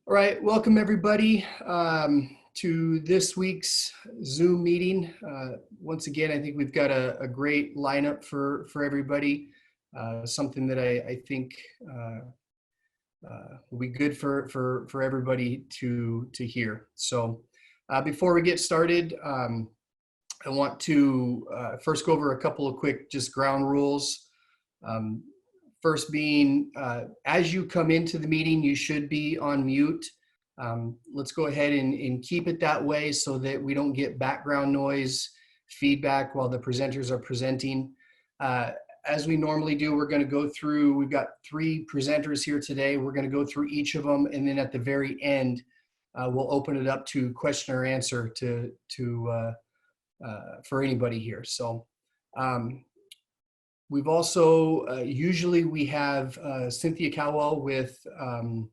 All right, welcome everybody to this week's Zoom meeting. Once again, I think we've got a great lineup for everybody. Something that I think will be good for everybody to hear. So before we get started, I want to first go over a couple of quick just ground rules. Um, First being, as you come into the meeting, you should be on mute. Let's go ahead and keep it that way so that we don't get background noise, feedback while the presenters are presenting. As we normally do, we're going to go through, we've got 3 presenters here today. We're going to go through each of them, and then at the very end, we'll open it up to question or answer for anybody here. So we've also, usually we have Cynthia Cowell with the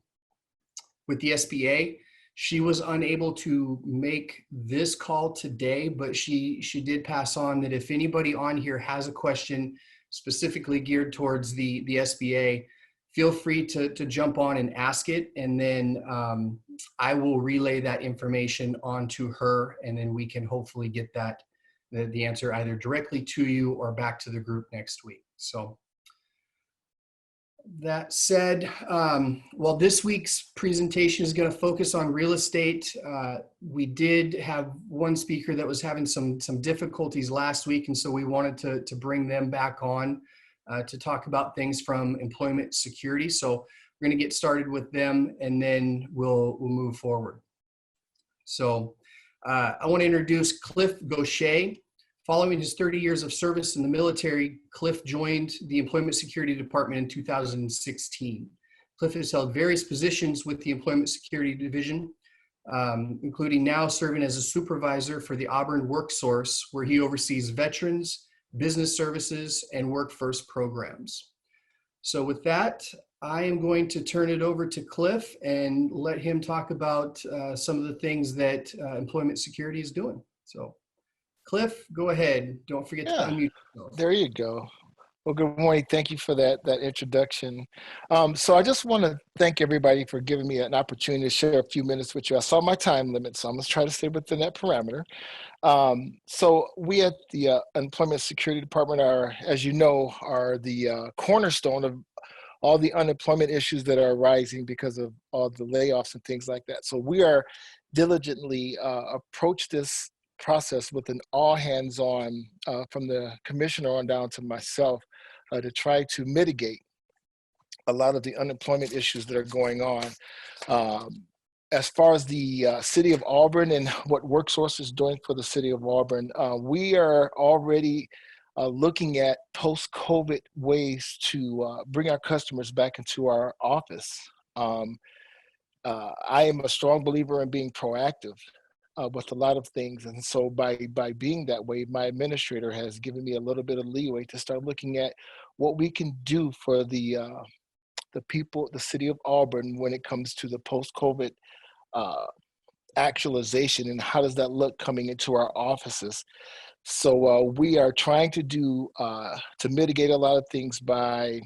SBA. She was unable to make this call today, but she did pass on that if anybody on here has a question specifically geared towards the SBA, feel free to jump on and ask it, and then I will relay that information onto her, and then we can hopefully get the answer either directly to you or back to the group next week. So that said, well, this week's presentation is going to focus on real estate. We did have one speaker that was having some difficulties last week, and so we wanted to bring them back on to talk about things from employment security. So we're going to get started with them, and then we'll move forward. So I want to introduce Cliff Gaucher. Following his 30 years of service in the military, Cliff joined the Employment Security Department in 2016. Cliff has held various positions with the Employment Security Division, including now serving as a supervisor for the Auburn WorkSource, where he oversees veterans, business services, and workforce programs. So with that, I am going to turn it over to Cliff and let him talk about some of the things that employment security is doing. So Cliff, go ahead. Don't forget to unmute yourself. There you go. Well, good morning. Thank you for that introduction. So I just want to thank everybody for giving me an opportunity to share a few minutes with you. I saw my time limit, so I'm going to try to stay within that parameter. So we at the Employment Security Department are, as you know, are the cornerstone of all the unemployment issues that are arising because of all the layoffs and things like that. So we are diligently approach this process with an all hands on from the commissioner on down to myself to try to mitigate a lot of the unemployment issues that are going on. As far as the city of Auburn and what WorkSource is doing for the city of Auburn, we are already looking at post-COVID ways to bring our customers back into our office. I am a strong believer in being proactive with a lot of things. And so by being that way, my administrator has given me a little bit of leeway to start looking at what we can do for the people, the city of Auburn, when it comes to the post-COVID actualization and how does that look coming into our offices. So we are trying to do to mitigate a lot of things by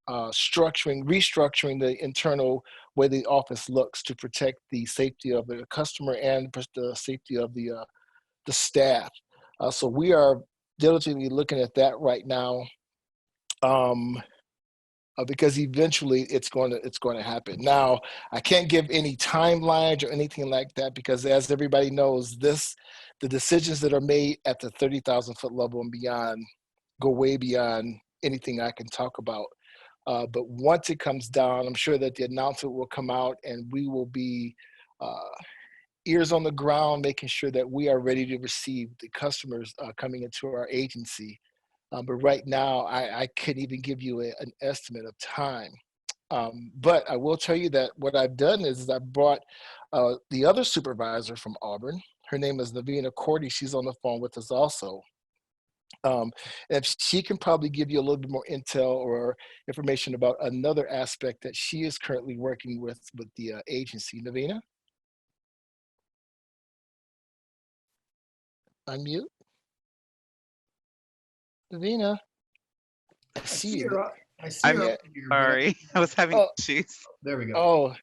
restructuring the internal way the office looks to protect the safety of the customer and the safety of the staff. So we are diligently looking at that right now, because eventually it's going to happen. Now, I can't give any timelines or anything like that because, as everybody knows, the decisions that are made at the 30,000 foot level and beyond go way beyond anything I can talk about. But once it comes down, I'm sure that the announcement will come out and we will be ears on the ground, making sure that we are ready to receive the customers coming into our agency. But right now, I couldn't even give you an estimate of time. But I will tell you that what I've done is I brought the other supervisor from Auburn. Her name is Navina Cordy. She's on the phone with us also. And she can probably give you a little bit more intel or information about another aspect that she is currently working with the agency. Navina? Unmute. Navina? I see you. I see I'm her Yeah. over here, but I sorry. I was having Oh, issues. there we go. oh.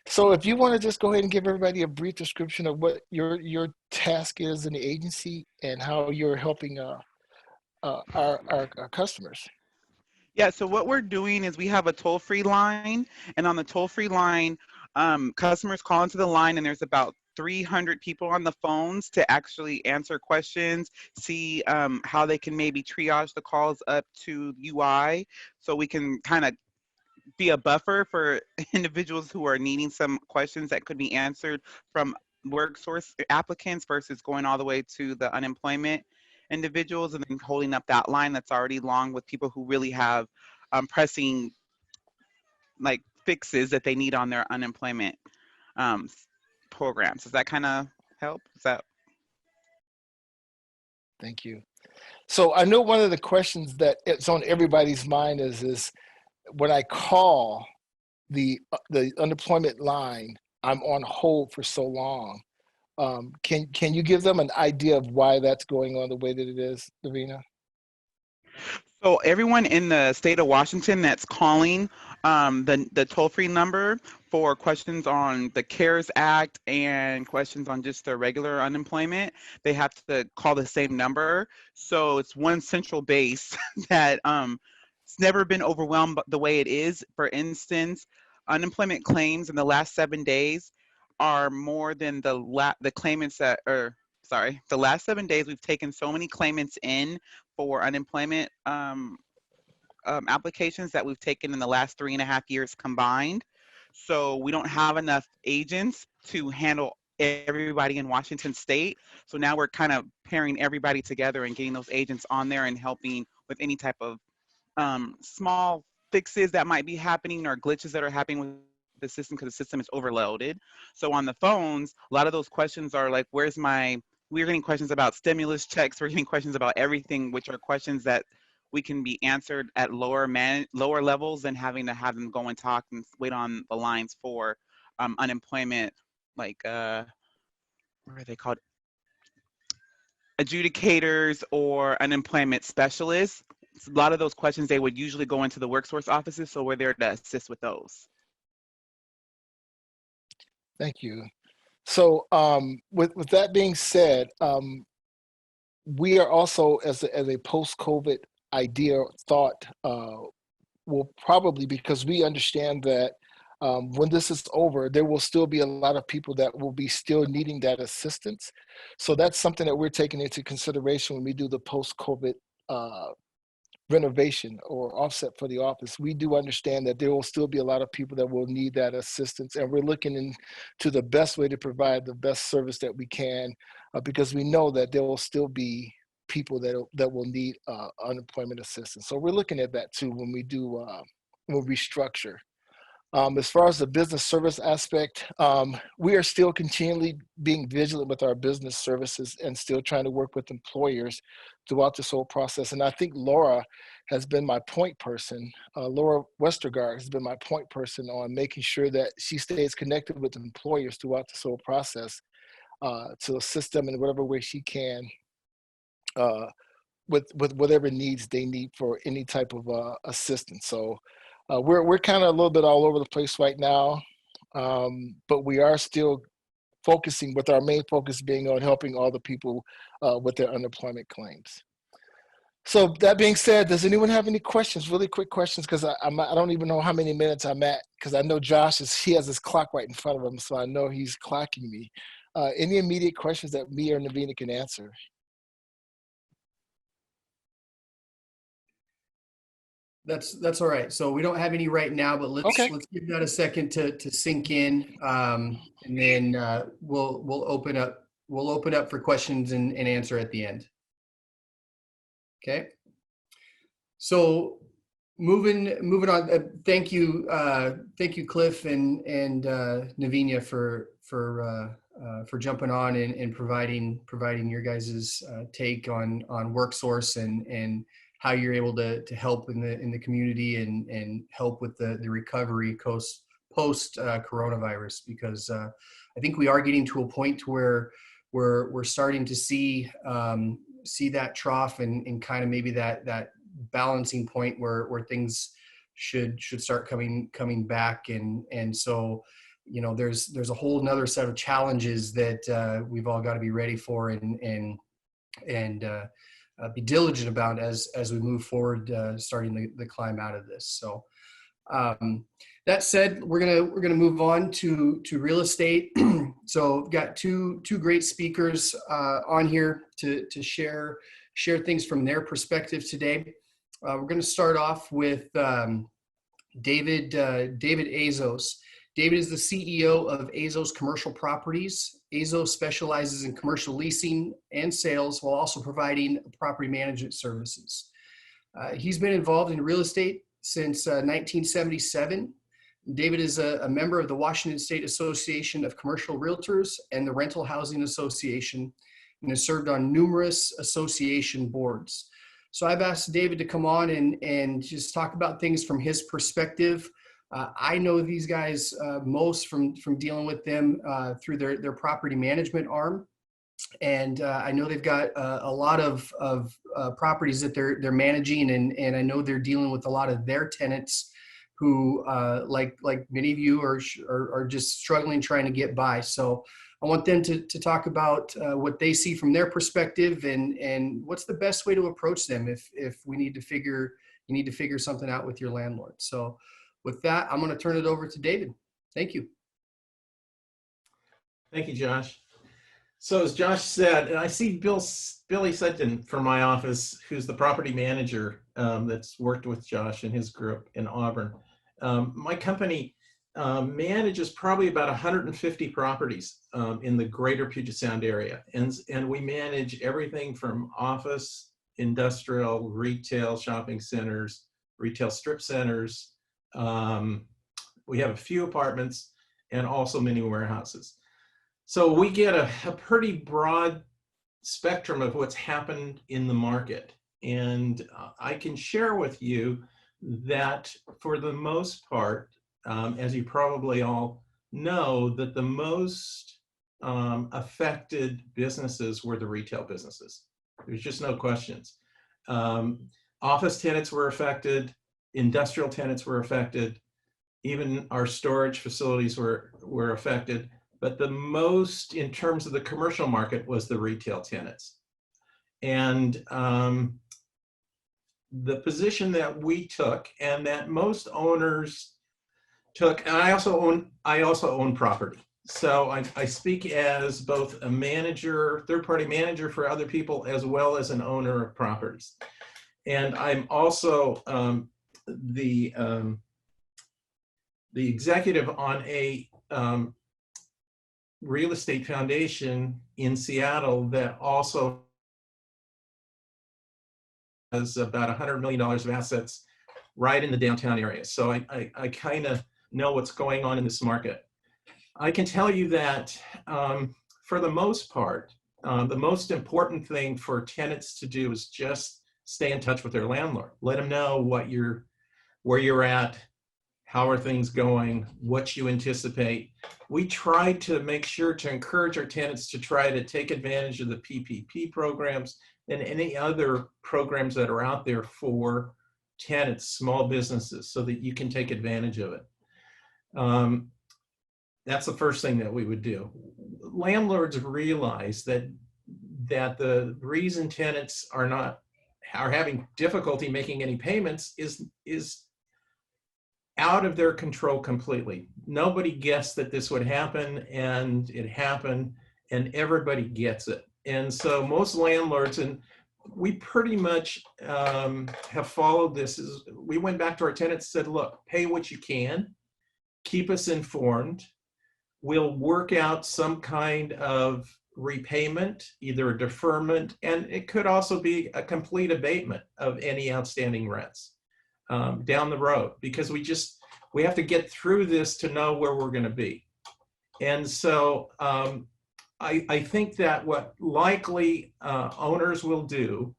So if you want to just go ahead and give everybody a brief description of what your task is in the agency and how you're helping our customers. Yeah, so what we're doing is we have a toll-free line, and on the toll-free line, customers call into the line, and there's about 300 people on the phones to actually answer questions, see how they can maybe triage the calls up to UI, so we can kind of be a buffer for individuals who are needing some questions that could be answered from work source applicants versus going all the way to the unemployment individuals and then holding up that line that's already long with people who really have pressing like fixes that they need on their unemployment um, programs. Does that kind of help? Is that Thank you. So I know one of the questions that it's on everybody's mind is when I call the unemployment line, I'm on hold for so long. Can you give them an idea of why that's going on the way that it is, Davina? so everyone in the state of Washington that's calling the toll free number for questions on the CARES Act and questions on just the regular unemployment, they have to call the same number. So it's one central base that it's never been overwhelmed the way it is. For instance, unemployment claims in the last 7 days are more than the claimants that are. Sorry, the last 7 days we've taken so many claimants in for unemployment applications that we've taken in the last 3.5 years combined. So we don't have enough agents to handle everybody in Washington state. So now we're kind of pairing everybody together and getting those agents on there and helping with any type of small fixes that might be happening or glitches that are happening with the system because the system is overloaded. So on the phones, a lot of those questions are like, where's my, we're getting questions about stimulus checks, we're getting questions about everything, which are questions that we can be answered at lower levels than having to have them go and talk and wait on the lines for unemployment, like what are they called? Adjudicators or unemployment specialists. A lot of those questions they would usually go into the workforce offices, so we're there to assist with those. Thank you. So with that being said, we are also as a post-COVID idea thought will probably because we understand that when this is over, there will still be a lot of people that will be still needing that assistance. So that's something that we're taking into consideration when we do the post-COVID uh, renovation or offset for the office. We do understand that there will still be a lot of people that will need that assistance, and we're looking into the best way to provide the best service that we can, because we know that there will still be people that will need unemployment assistance. So we're looking at that too when we do when we restructure. As far as the business service aspect, we are still continually being vigilant with our business services and still trying to work with employers throughout this whole process. And I think Laura has been my point person. Laura Westergaard has been my point person on making sure that she stays connected with employers throughout this whole process to assist them in whatever way she can uh, with whatever needs they need for any type of assistance. So we're kind of a little bit all over the place right now, but we are still focusing with our main focus being on helping all the people with their unemployment claims. So that being said, does anyone have any questions? Really quick questions, because I don't even know how many minutes I'm at, because I know Josh he has his clock right in front of him, so I know he's clocking me. Any immediate questions that me or Navina can answer? That's all right. So we don't have any right now, but Okay. let's give that a second to sink in, and then we'll open up for questions and answer at the end. Okay. So moving on. Thank you, Cliff and Navinia for jumping on and providing your guys' take on WorkSource and how you're able to help in the community and help with the recovery post coronavirus, because I think we are getting to a point where we're starting to see that trough and kind of maybe that balancing point where things should start coming back. And so, you know, there's a whole nother set of challenges that we've all got to be ready for and be diligent about as we move forward, starting the climb out of this. So that said, we're gonna move on to real estate. So I've got two great speakers on here to share things from their perspective today. We're going to start off with David Azos. David is the CEO of Azos Commercial Properties. Azos specializes in commercial leasing and sales while also providing property management services. He's been involved in real estate since 1977. David is a member of the Washington State Association of Commercial Realtors and the Rental Housing Association, and has served on numerous association boards. So I've asked David to come on and just talk about things from his perspective. I know these guys most from dealing with them through their property management arm. And I know they've got a lot of properties that they're managing, and I know they're dealing with a lot of their tenants who, like many of you, are just struggling trying to get by. So I want them to talk about what they see from their perspective and what's the best way to approach them if you need to figure something out with your landlord. So with that, I'm going to turn it over to David. Thank you. Thank you, Josh. So as Josh said, and I see Billy Sutton from my office, who's the property manager that's worked with Josh and his group in Auburn. My company manages probably about 150 properties in the greater Puget Sound area. And we manage everything from office, industrial, retail, shopping centers, retail strip centers. We have a few apartments and also many warehouses. So we get a pretty broad spectrum of what's happened in the market. And I can share with you that for the most part, as you probably all know, that the most affected businesses were the retail businesses. There's just no questions. Office tenants were affected, industrial tenants were affected, even our storage facilities were affected. But the most, in terms of the commercial market, was the retail tenants. And the position that we took, and that most owners took, and I also own property. So I speak as both a manager, third-party manager for other people, as well as an owner of properties. And I'm also the executive on a real estate foundation in Seattle that also has about $100 million of assets right in the downtown area. So I kind of know what's going on in this market. I can tell you that for the most part, the most important thing for tenants to do is just stay in touch with their landlord. Let them know where you're at, how are things going, what you anticipate. We try to make sure to encourage our tenants to try to take advantage of the PPP programs and any other programs that are out there for tenants, small businesses, so that you can take advantage of it. That's the first thing that we would do. Landlords realize that the reason tenants are having difficulty making any payments is out of their control completely. Nobody guessed that this would happen, and it happened, and everybody gets it. And so most landlords, and we pretty much have followed this, is we went back to our tenants and said, look, pay what you can, keep us informed. We'll work out some kind of repayment, either a deferment, and it could also be a complete abatement of any outstanding rents down the road, because we have to get through this to know where we're going to be. And so I think that what likely owners will do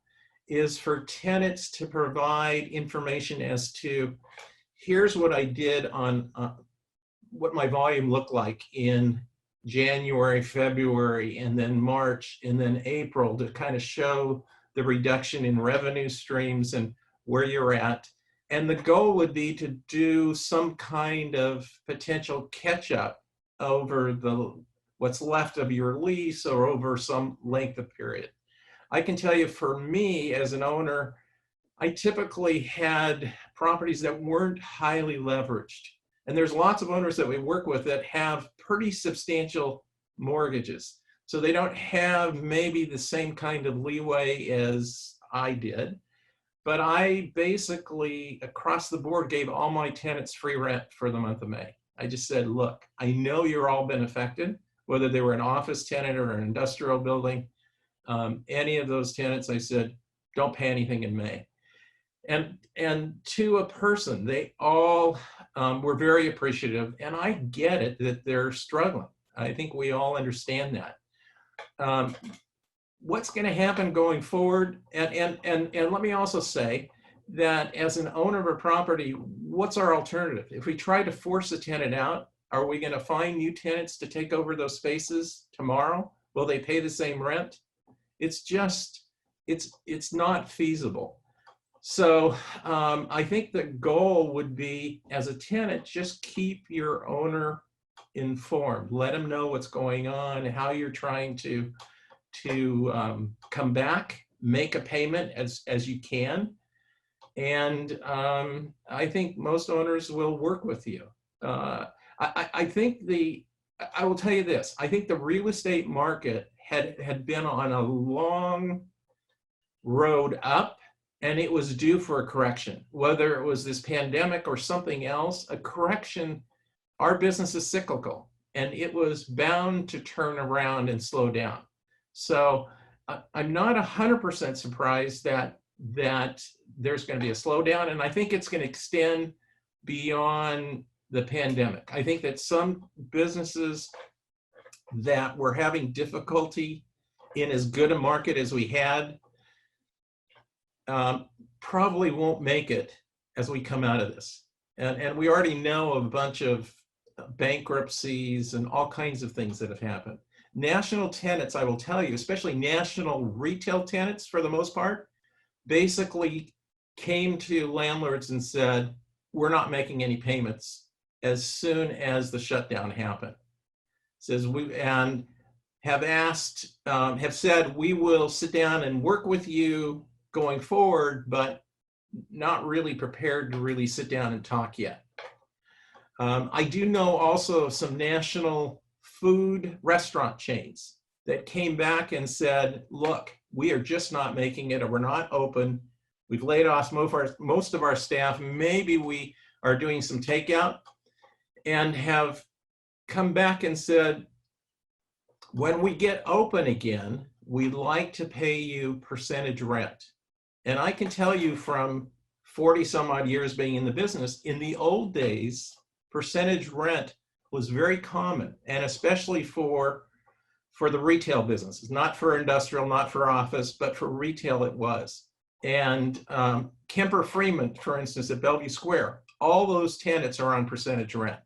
is for tenants to provide information as to, here's what I did on what my volume looked like in January, February, and then March, and then April, to kind of show the reduction in revenue streams and where you're at. And the goal would be to do some kind of potential catch up over what's left of your lease or over some length of period. I can tell you, for me as an owner, I typically had properties that weren't highly leveraged. And there's lots of owners that we work with that have pretty substantial mortgages. So they don't have maybe the same kind of leeway as I did. But I basically, across the board, gave all my tenants free rent for the month of May. I just said, look, I know you're all been affected, whether they were an office tenant or an industrial building. Any of those tenants, I said, don't pay anything in May. And to a person, they all were very appreciative. And I get it that they're struggling. I think we all understand that. What's going to happen going forward? And let me also say that as an owner of a property, what's our alternative? If we try to force a tenant out, are we going to find new tenants to take over those spaces tomorrow? Will they pay the same rent? It's just, it's not feasible. So I think the goal would be, as a tenant, just keep your owner informed. Let them know what's going on, how you're trying to come back, make a payment as you can. And I think most owners will work with you. I think I will tell you this, I think the real estate market had been on a long road up, and it was due for a correction. Whether it was this pandemic or something else, a correction, our business is cyclical, and it was bound to turn around and slow down. So I'm not 100% surprised that there's going to be a slowdown, and I think it's going to extend beyond the pandemic. I think that some businesses that were having difficulty in as good a market as we had probably won't make it as we come out of this. And we already know a bunch of bankruptcies and all kinds of things that have happened. National tenants, I will tell you, especially national retail tenants for the most part, basically came to landlords and said, we're not making any payments as soon as the shutdown happened. Says and have said, we will sit down and work with you going forward, but not really prepared to really sit down and talk yet. I do know also some national food restaurant chains that came back and said, look, we are just not making it, or we're not open. We've laid off most of our staff. Maybe we are doing some takeout, and have come back and said, when we get open again, we'd like to pay you percentage rent. And I can tell you from 40 some odd years being in the business, in the old days, percentage rent was very common, and especially for the retail businesses, not for industrial, not for office, but for retail it was. And Kemper Freeman, for instance, at Bellevue Square, all those tenants are on percentage rent.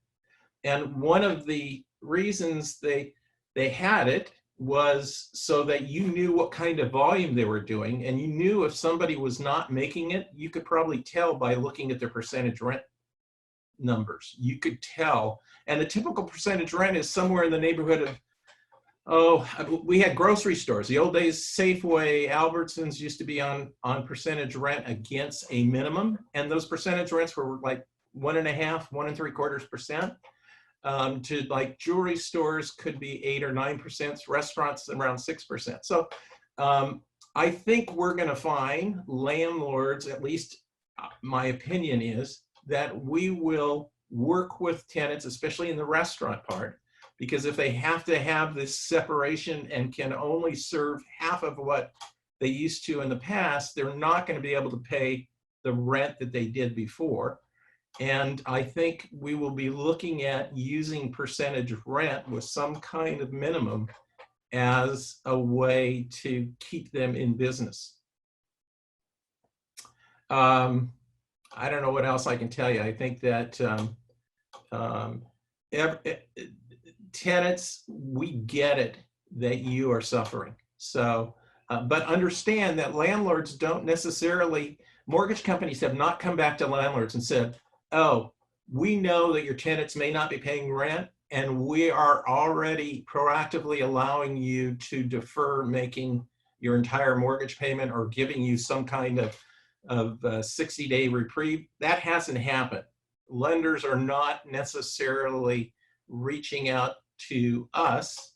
And one of the reasons they had it was so that you knew what kind of volume they were doing, and you knew if somebody was not making it, you could probably tell by looking at their percentage rent numbers. You could tell. And the typical percentage rent is somewhere in the neighborhood of, we had grocery stores. The old days, Safeway, Albertsons used to be on percentage rent against a minimum. And those percentage rents were like 1.5%, 1.75%. To like jewelry stores could be 8 or 9%, restaurants around 6%. So I think we're going to find landlords, at least my opinion is, that we will work with tenants, especially in the restaurant part, because if they have to have this separation and can only serve half of what they used to in the past, they're not going to be able to pay the rent that they did before. And I think we will be looking at using percentage rent with some kind of minimum as a way to keep them in business. I don't know what else I can tell you. I think that tenants, we get it that you are suffering. So, but understand that landlords don't necessarily, mortgage companies have not come back to landlords and said, oh, we know that your tenants may not be paying rent, and we are already proactively allowing you to defer making your entire mortgage payment or giving you some kind of 60-day reprieve. That hasn't happened. Lenders are not necessarily reaching out to us.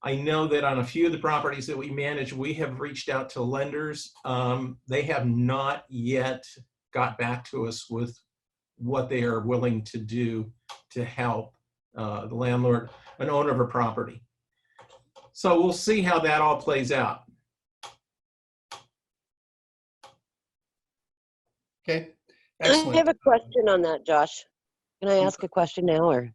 I know that on a few of the properties that we manage, we have reached out to lenders. They have not yet got back to us with what they are willing to do to help the landlord, an owner of a property. So we'll see how that all plays out. Okay, I excellent. have a question on that, Josh. Can I ask a question now, or?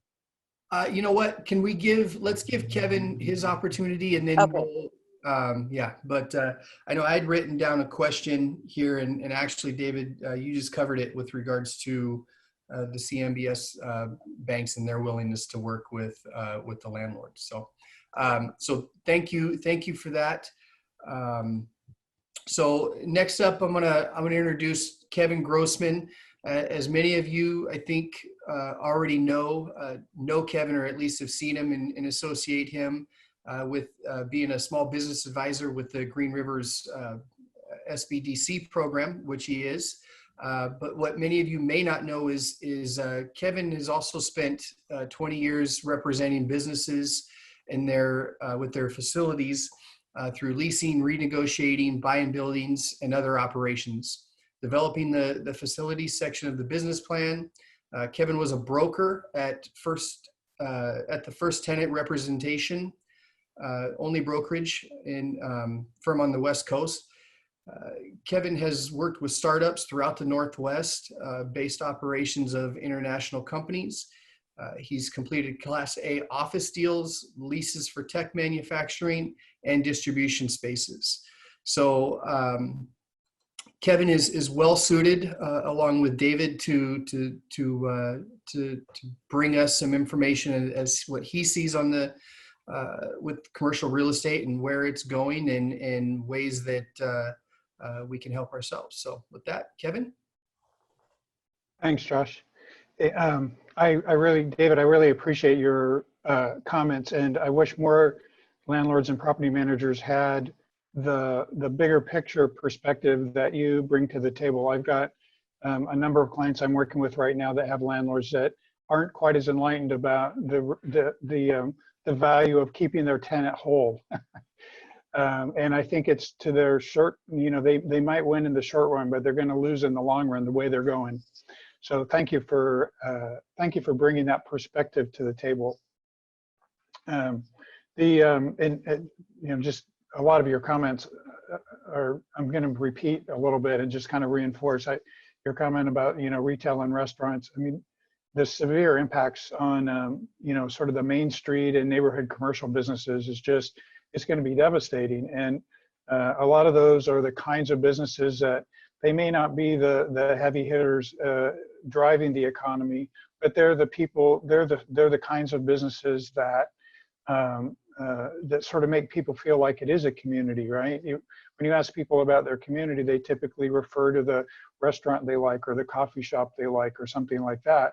You know what? Can we let's give Kevin his opportunity, and then Okay. we'll, yeah. But I know I'd written down a question here, and actually, David, you just covered it with regards to the CMBS banks and their willingness to work with the landlords. So, so thank you for that. So next up, I'm gonna introduce Kevin Grossman. As many of you, I think, already know Kevin, or at least have seen him and associate him with being a small business advisor with the Green Rivers SBDC program, which he is. But what many of you may not know is Kevin has also spent 20 years representing businesses in with their facilities through leasing, renegotiating, buying buildings, and other operations. Developing the facilities section of the business plan. Kevin was a broker at the First Tenant Representation, only brokerage firm on the West Coast. Kevin has worked with startups throughout the Northwest, based operations of international companies. He's completed Class A office deals, leases for tech manufacturing, and distribution spaces. So Kevin is well suited, along with David, to bring us some information as what he sees on with commercial real estate and where it's going, and ways that we can help ourselves. So with that, Kevin. Thanks, Josh. David, I really appreciate your comments, and I wish more landlords and property managers had the bigger picture perspective that you bring to the table. I've got a number of clients I'm working with right now that have landlords that aren't quite as enlightened about the value of keeping their tenant whole. And I think it's to their short, they might win in the short run, but they're going to lose in the long run the way they're going. So thank you for bringing that perspective to the table. Just a lot of your comments I'm going to repeat a little bit and just kind of reinforce your comment about retail and restaurants. I mean, the severe impacts on sort of the Main Street and neighborhood commercial businesses it's going to be devastating. And a lot of those are the kinds of businesses that they may not be the heavy hitters driving the economy, but they're the people, they're the kinds of businesses that that sort of make people feel like it is a community, right? When you ask people about their community, they typically refer to the restaurant they like or the coffee shop they like or something like that.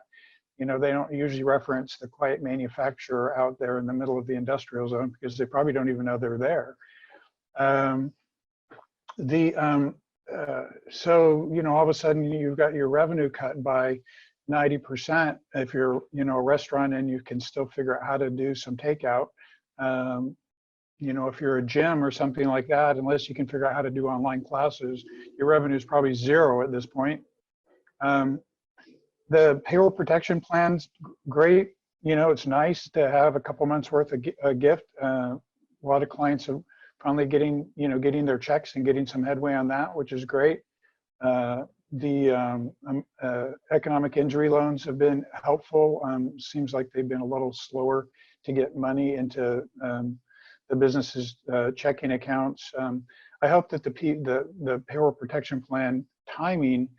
They don't usually reference the quiet manufacturer out there in the middle of the industrial zone because they probably don't even know they're there. So, all of a sudden you've got your revenue cut by 90% if you're, a restaurant and you can still figure out how to do some takeout. If you're a gym or something like that, unless you can figure out how to do online classes, your revenue is probably zero at this point. The payroll protection plan's great. It's nice to have a couple months worth of a gift. A lot of clients are finally getting their checks and getting some headway on that, which is great. The economic injury loans have been helpful. Seems like they've been a little slower to get money into the business's checking accounts. I hope that the payroll protection plan timing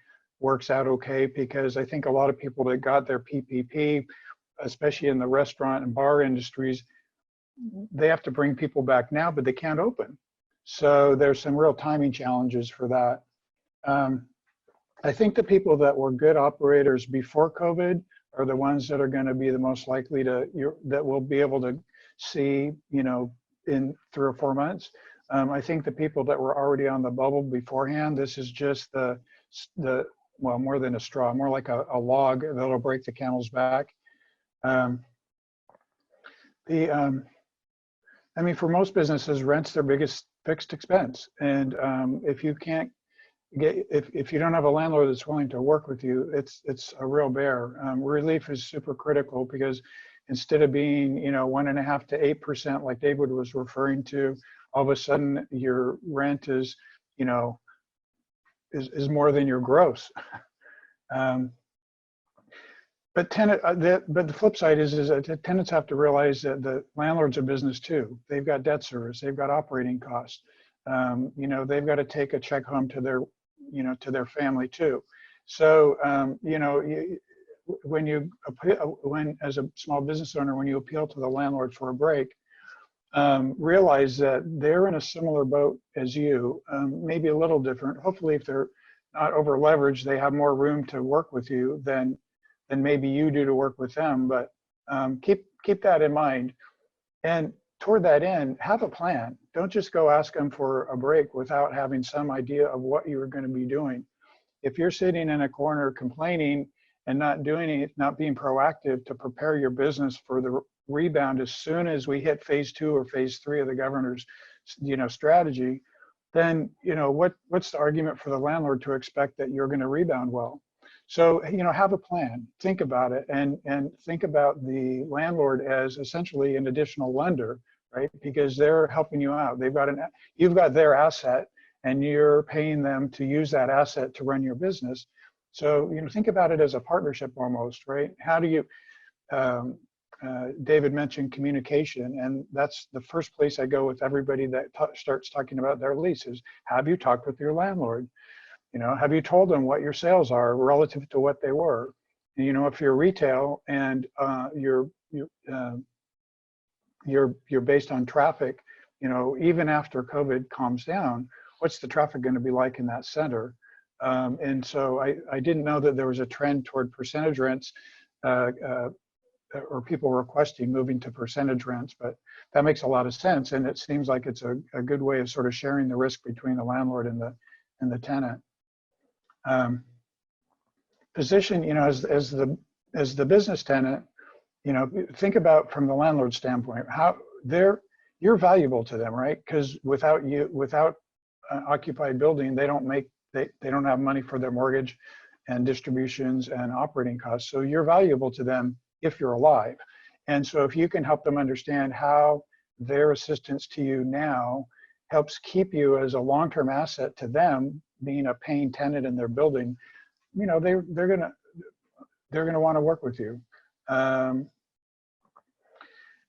works out okay, because I think a lot of people that got their PPP, especially in the restaurant and bar industries, they have to bring people back now, but they can't open. So there's some real timing challenges for that. I think the people that were good operators before COVID are the ones that are going to be the most likely to, that will be able to see, you know, in 3 or 4 months. I think the people that were already on the bubble beforehand, this is just the well, more than a straw, more like a log that'll break the camel's back. I mean, for most businesses, rent's their biggest fixed expense. And if you can't get, if you don't have a landlord that's willing to work with you, it's a real bear. Relief is super critical because instead of being, you know, 1.5 to 8%, like David was referring to, all of a sudden your rent is, you know, is more than your gross. But but the flip side is that tenants have to realize that the landlord's a business too. They've got debt service, they've got operating costs. You know, they've got to take a check home to their, you know, to their family too. So, you know, when as a small business owner, when you appeal to the landlord for a break, realize that they're in a similar boat as you, maybe a little different. Hopefully, if they're not over leveraged, they have more room to work with you than maybe you do to work with them. But keep that in mind. And toward that end, have a plan. Don't just go ask them for a break without having some idea of what you're going to be doing. If you're sitting in a corner complaining and not doing it, not being proactive to prepare your business for the rebound as soon as we hit phase 2 or phase 3 of the governor's, you know, strategy, then, you know, what's the argument for the landlord to expect that you're going to rebound well? So, you know, have a plan, think about it, and think about the landlord as essentially an additional lender, right? Because they're helping you out. You've got their asset and you're paying them to use that asset to run your business. So, you know, think about it as a partnership almost, right? How do you, David mentioned communication, and that's the first place I go with everybody that starts talking about their leases. Have you talked with your landlord? You know, have you told them what your sales are relative to what they were? And, you know, if you're retail and you're based on traffic, you know, even after COVID calms down, what's the traffic going to be like in that center? And so I didn't know that there was a trend toward percentage rents or people requesting moving to percentage rents, but that makes a lot of sense. And it seems like it's a good way of sort of sharing the risk between the landlord and the tenant. Position, you know, as the business tenant, you know, think about from the landlord standpoint, how you're valuable to them, right? Because without occupied building, they don't have money for their mortgage and distributions and operating costs. So you're valuable to them if you're alive. And so if you can help them understand how their assistance to you now helps keep you as a long-term asset to them, being a paying tenant in their building, you know, they're gonna want to work with you.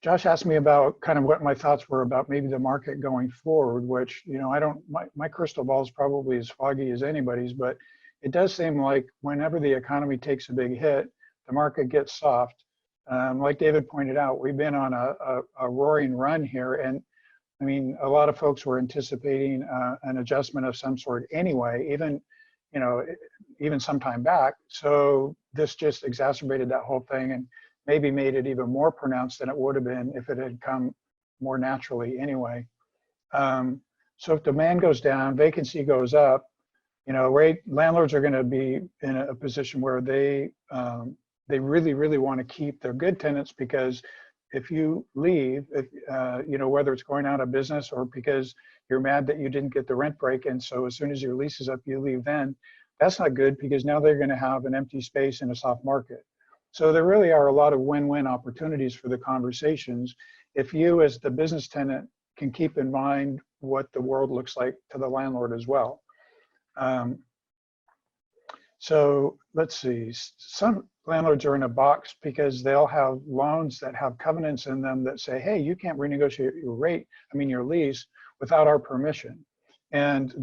Josh asked me about kind of what my thoughts were about maybe the market going forward, which, you know, my crystal ball is probably as foggy as anybody's, but it does seem like whenever the economy takes a big hit, the market gets soft. Like David pointed out, we've been on a roaring run here, and I mean, a lot of folks were anticipating an adjustment of some sort anyway, even, you know, even some time back. So this just exacerbated that whole thing and maybe made it even more pronounced than it would have been if it had come more naturally anyway. So if demand goes down, vacancy goes up, you know, landlords are going to be in a position where they really, really want to keep their good tenants, because if you leave, you know, whether it's going out of business or because you're mad that you didn't get the rent break, and so as soon as your lease is up, you leave, then that's not good, because now they're going to have an empty space in a soft market. So there really are a lot of win-win opportunities for the conversations if you as the business tenant can keep in mind what the world looks like to the landlord as well. So let's see, some landlords are in a box because they'll have loans that have covenants in them that say, hey, you can't renegotiate your lease without our permission. And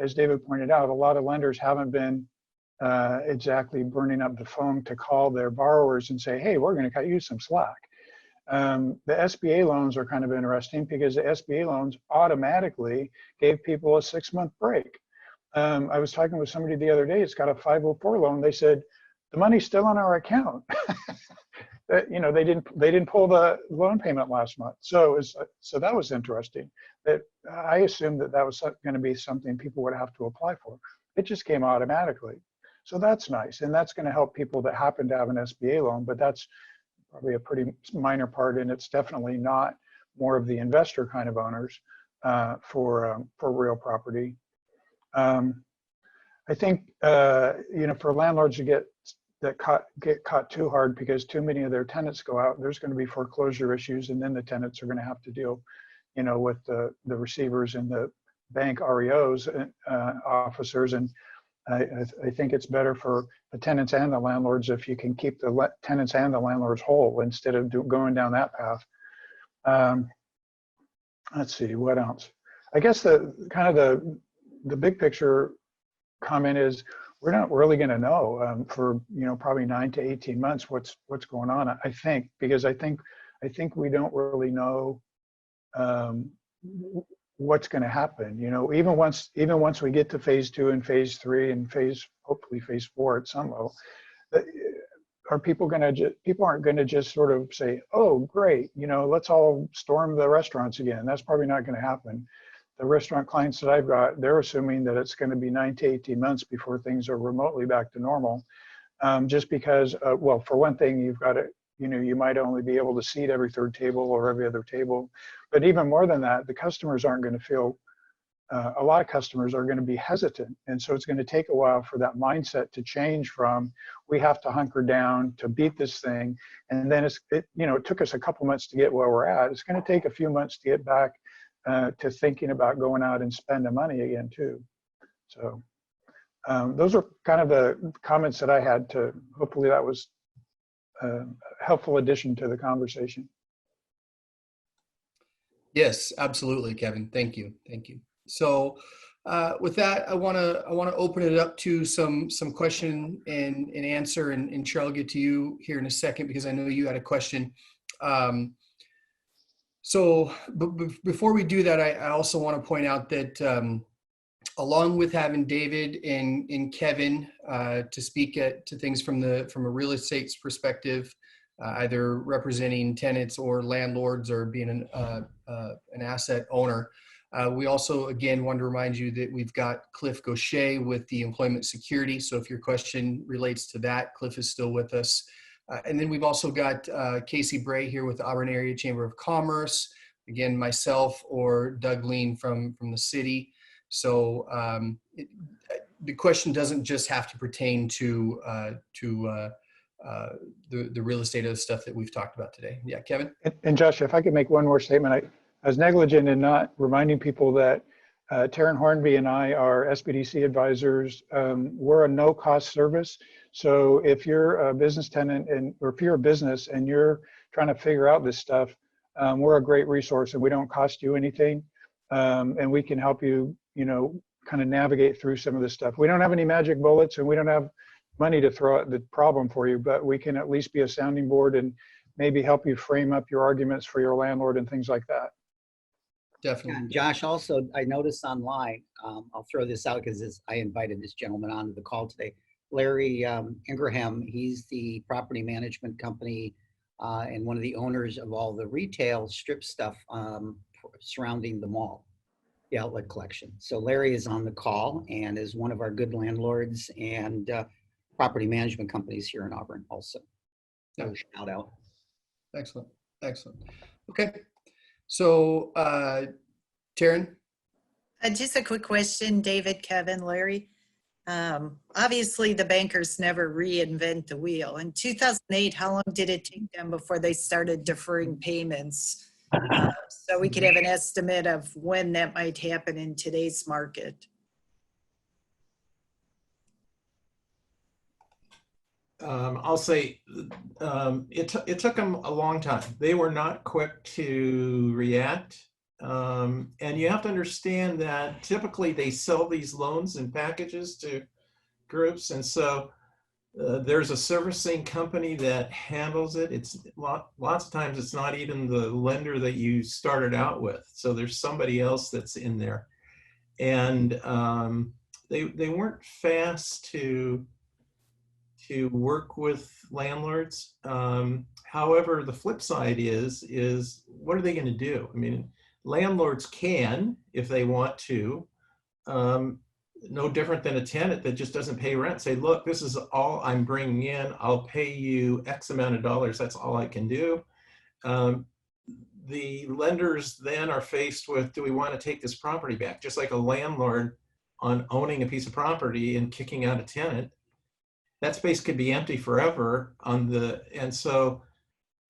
as David pointed out, a lot of lenders haven't been exactly burning up the phone to call their borrowers and say, hey, we're going to cut you some slack. The SBA loans are kind of interesting because the SBA loans automatically gave people a 6-month break. I was talking with somebody the other day, it's got a 504 loan. They said, the money's still on our account. That, you know, they didn't pull the loan payment last month. So so that was interesting. That I assumed that was going to be something people would have to apply for. It just came automatically. So that's nice. And that's going to help people that happen to have an SBA loan, but that's probably a pretty minor part. And it's definitely not more of the investor kind of owners for real property. I think, you know, for landlords to get caught too hard because too many of their tenants go out, there's going to be foreclosure issues, and then the tenants are going to have to deal, you know, with the receivers and the bank REOs officers. And I think it's better for the tenants and the landlords if you can keep the tenants and the landlords whole instead of going down that path. Let's see, what else? I guess the kind of the big picture comment is we're not really going to know for, you know, probably 9 to 18 months what's going on. I think because I think we don't really know what's going to happen. You know, even once we get to phase 2 and phase 3 and hopefully phase 4 at some level, are people aren't going to just sort of say, oh great, you know, let's all storm the restaurants again. That's probably not going to happen. The restaurant clients that I've got, they're assuming that it's going to be 9 to 18 months before things are remotely back to normal. Just because, well, for one thing, you've got to, you know, you might only be able to seat every third table or every other table. But even more than that, the customers aren't going to feel, a lot of customers are going to be hesitant. And so it's going to take a while for that mindset to change from, we have to hunker down to beat this thing. And then you know, it took us a couple months to get where we're at. It's going to take a few months to get back to thinking about going out and spending money again too. So those are kind of the comments that I had to, hopefully that was a helpful addition to the conversation. Yes, absolutely, Kevin. Thank you. Thank you. So with that, I want to open it up to some question and answer, and Cheryl, I'll get to you here in a second because I know you had a question. So before we do that, I also want to point out that along with having David and Kevin to speak to things from a real estate's perspective, either representing tenants or landlords or being an asset owner, we also, again, want to remind you that we've got Cliff Gaucher with the Employment Security. So if your question relates to that, Cliff is still with us. And then we've also got Casey Bray here with the Auburn Area Chamber of Commerce. Again, myself or Doug Lean from the city. So the question doesn't just have to pertain to the real estate of the stuff that we've talked about today. Yeah, Kevin? And Josh, if I could make one more statement, I was negligent in not reminding people that Taryn Hornby and I are SBDC advisors. We're a no-cost service. So if you're a business tenant or if you're a business and you're trying to figure out this stuff, we're a great resource and we don't cost you anything. And we can help you, you know, kind of navigate through some of this stuff. We don't have any magic bullets and we don't have money to throw at the problem for you, but we can at least be a sounding board and maybe help you frame up your arguments for your landlord and things like that. Definitely. And Josh, also, I noticed online, I'll throw this out because I invited this gentleman onto the call today. Larry Ingraham, he's the property management company and one of the owners of all the retail strip stuff surrounding the mall, the outlet collection. So Larry is on the call and is one of our good landlords and property management companies here in Auburn also. So shout out. Excellent. Excellent. Okay. So, Taryn? Just a quick question, David, Kevin, Larry. Obviously, the bankers never reinvent the wheel. In 2008, how long did it take them before they started deferring payments? So we could have an estimate of when that might happen in today's market. I'll say it took them a long time. They were not quick to react. And you have to understand that typically they sell these loans in packages to groups. And so there's a servicing company that handles it. It's lots of times it's not even the lender that you started out with. So there's somebody else that's in there. And they weren't fast to work with landlords. However, the flip side is what are they going to do? I mean, landlords can, if they want to, no different than a tenant that just doesn't pay rent, say, look, this is all I'm bringing in. I'll pay you X amount of dollars. That's all I can do. The lenders then are faced with, do we want to take this property back? Just like a landlord on owning a piece of property and kicking out a tenant, that space could be empty forever and so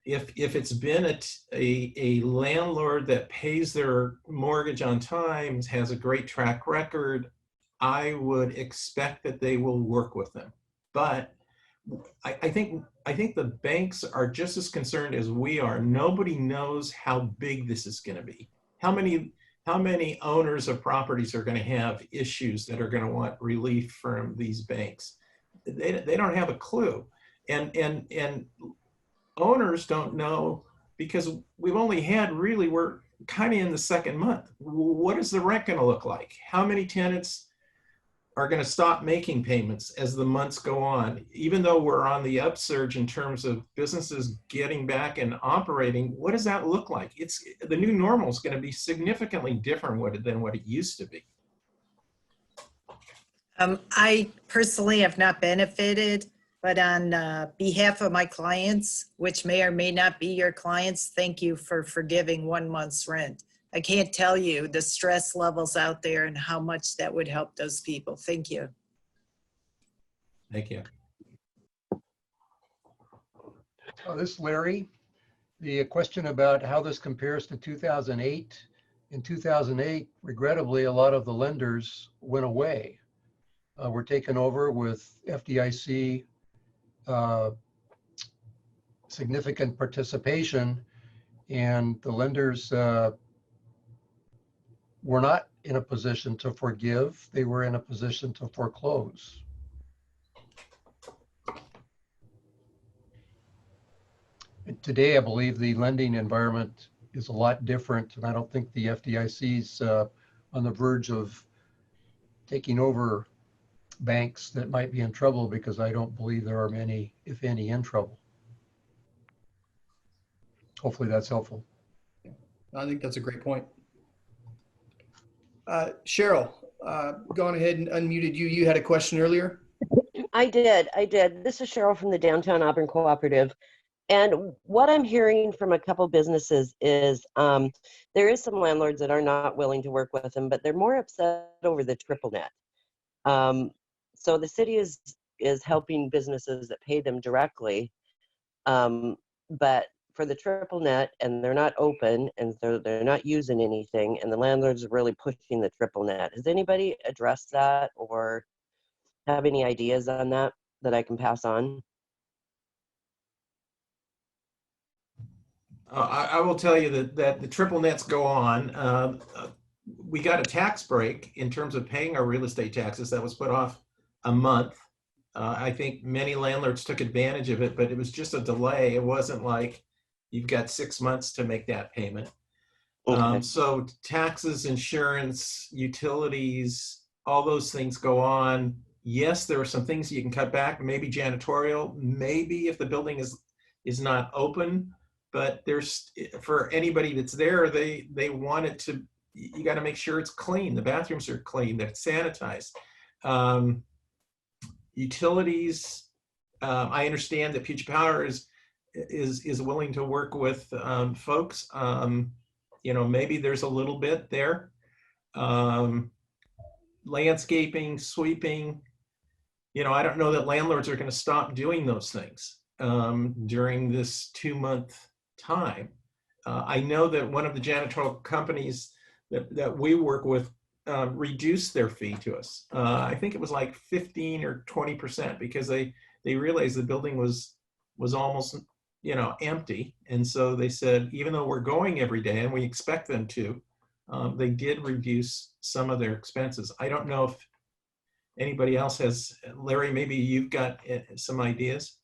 if it's been a landlord that pays their mortgage on time, has a great track record, I would expect that they will work with them. But I think the banks are just as concerned as we are. Nobody knows how big this is going to be. How many owners of properties are going to have issues that are going to want relief from these banks? They don't have a clue, and owners don't know, because we've only had, really, we're kind of in the second month. What is the rent going to look like? How many tenants are going to stop making payments as the months go on? Even though we're on the upsurge in terms of businesses getting back and operating, what does that look like? The new normal is going to be significantly different than what it used to be. I personally have not benefited, but on behalf of my clients, which may or may not be your clients, thank you for forgiving 1 month's rent. I can't tell you the stress levels out there and how much that would help those people. Thank you. Thank you. This is Larry. The question about how this compares to 2008. In 2008, regrettably, a lot of the lenders went away. Were taken over with FDIC significant participation, and the lenders were not in a position to forgive. They were in a position to foreclose. And today, I believe the lending environment is a lot different, and I don't think the FDIC's on the verge of taking over banks that might be in trouble, because I don't believe there are many, if any, in trouble. Hopefully that's helpful. I think that's a great point. Cheryl, go on ahead and unmuted you. You had a question earlier. I did. This is Cheryl from the Downtown Auburn Cooperative. And what I'm hearing from a couple businesses is there is some landlords that are not willing to work with them, but they're more upset over the triple net. So the city is helping businesses that pay them directly, but for the triple net, and they're not open, and so they're not using anything, and the landlords are really pushing the triple net. Has anybody addressed that or have any ideas on that I can pass on? I will tell you that the triple nets go on. We got a tax break in terms of paying our real estate taxes that was put off a month. I think many landlords took advantage of it, but it was just a delay. It wasn't like you've got 6 months to make that payment. Okay. So taxes, insurance, utilities, all those things go on. Yes, there are some things you can cut back, maybe janitorial, maybe if the building is not open, but there's, for anybody that's there, they want it to, you got to make sure it's clean. The bathrooms are clean, that it's sanitized. Utilities, I understand that Puget Power is willing to work with folks. Maybe there's a little bit there. Landscaping, sweeping. I don't know that landlords are going to stop doing those things during this 2-month time. I know that one of the janitorial companies that we work with reduced their fee to us. I think it was like 15 or 20%, because they realized the building was almost empty, and so they said, even though we're going every day and we expect them to, they did reduce some of their expenses. I don't know if anybody else has. Larry, maybe you've got some ideas.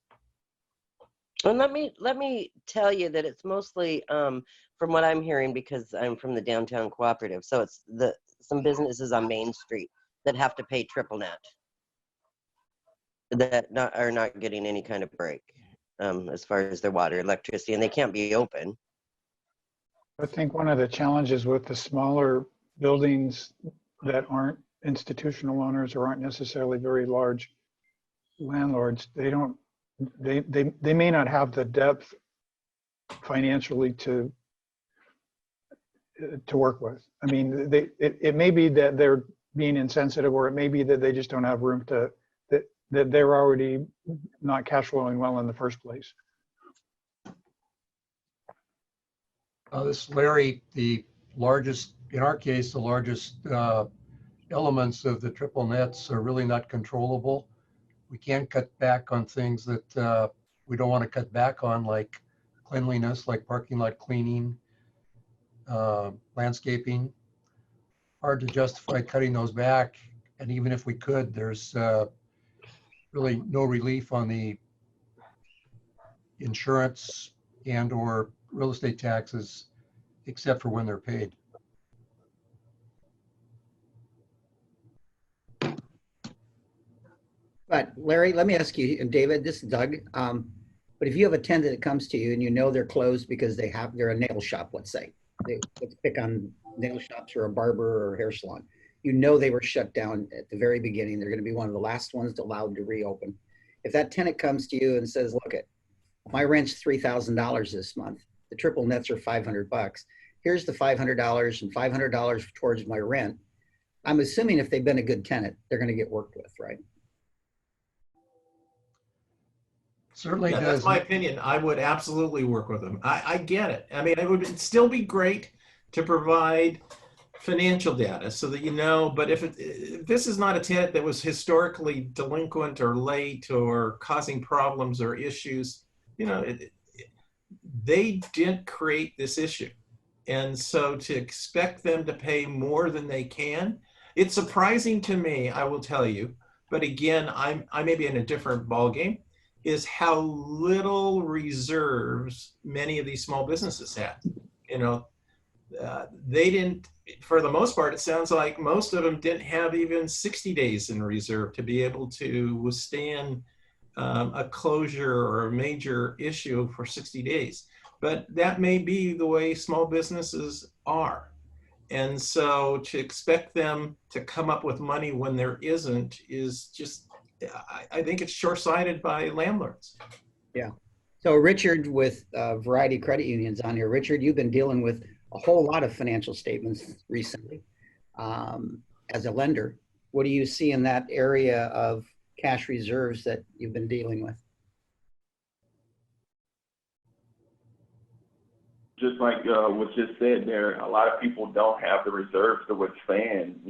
And let me tell you that it's mostly from what I'm hearing, because I'm from the Downtown Cooperative. So it's some businesses on Main Street. that have to pay triple net that are not getting any kind of break as far as their water, electricity, and they can't be open. I think one of the challenges with the smaller buildings that aren't institutional owners or aren't necessarily very large landlords, they may not have the depth financially to work with. I mean, it may be that they're being insensitive, or it may be that they just don't have room to, that they're already not cash flowing well in the first place. This Larry, the largest, in our case, the largest elements of the triple nets are really not controllable. We can cut back on things that we don't want to cut back on, like cleanliness, like parking lot cleaning, landscaping. Hard to justify cutting those back. And even if we could, there's really no relief on the insurance and or real estate taxes, except for when they're paid. But Larry, let me ask you, and David, this is Doug. But if you have a tenant that comes to you and you know they're closed because they're a nail shop, let's say, let's pick on nail shops or a barber or hair salon. You know they were shut down at the very beginning. They're going to be one of the last ones allowed to reopen. If that tenant comes to you and says, "Look, my rent's $3,000 this month. The triple nets are $500. Here's the $500 and $500 towards my rent." I'm assuming if they've been a good tenant, they're going to get worked with, right? Certainly Yeah, does. that's my opinion. I would absolutely work with them. I get it. I mean, it would still be great to provide financial data so that you know, but if this is not a tenant that was historically delinquent or late or causing problems or issues, you know, they didn't create this issue. And so to expect them to pay more than they can, it's surprising to me, I will tell you, but again, I may be in a different ballgame, is how little reserves many of these small businesses had. You know, they didn't, for the most part, it sounds like most of them didn't have even 60 days in reserve to be able to withstand a closure or a major issue for 60 days. But that may be the way small businesses are. And so to expect them to come up with money when there isn't is just, I think it's short-sighted by landlords. Yeah. So Richard, with Variety Credit Unions on here, Richard, you've been dealing with a whole lot of financial statements recently as a lender. What do you see in that area of cash reserves that you've been dealing with? Just like was just said there, a lot of people don't have the reserves to withstand,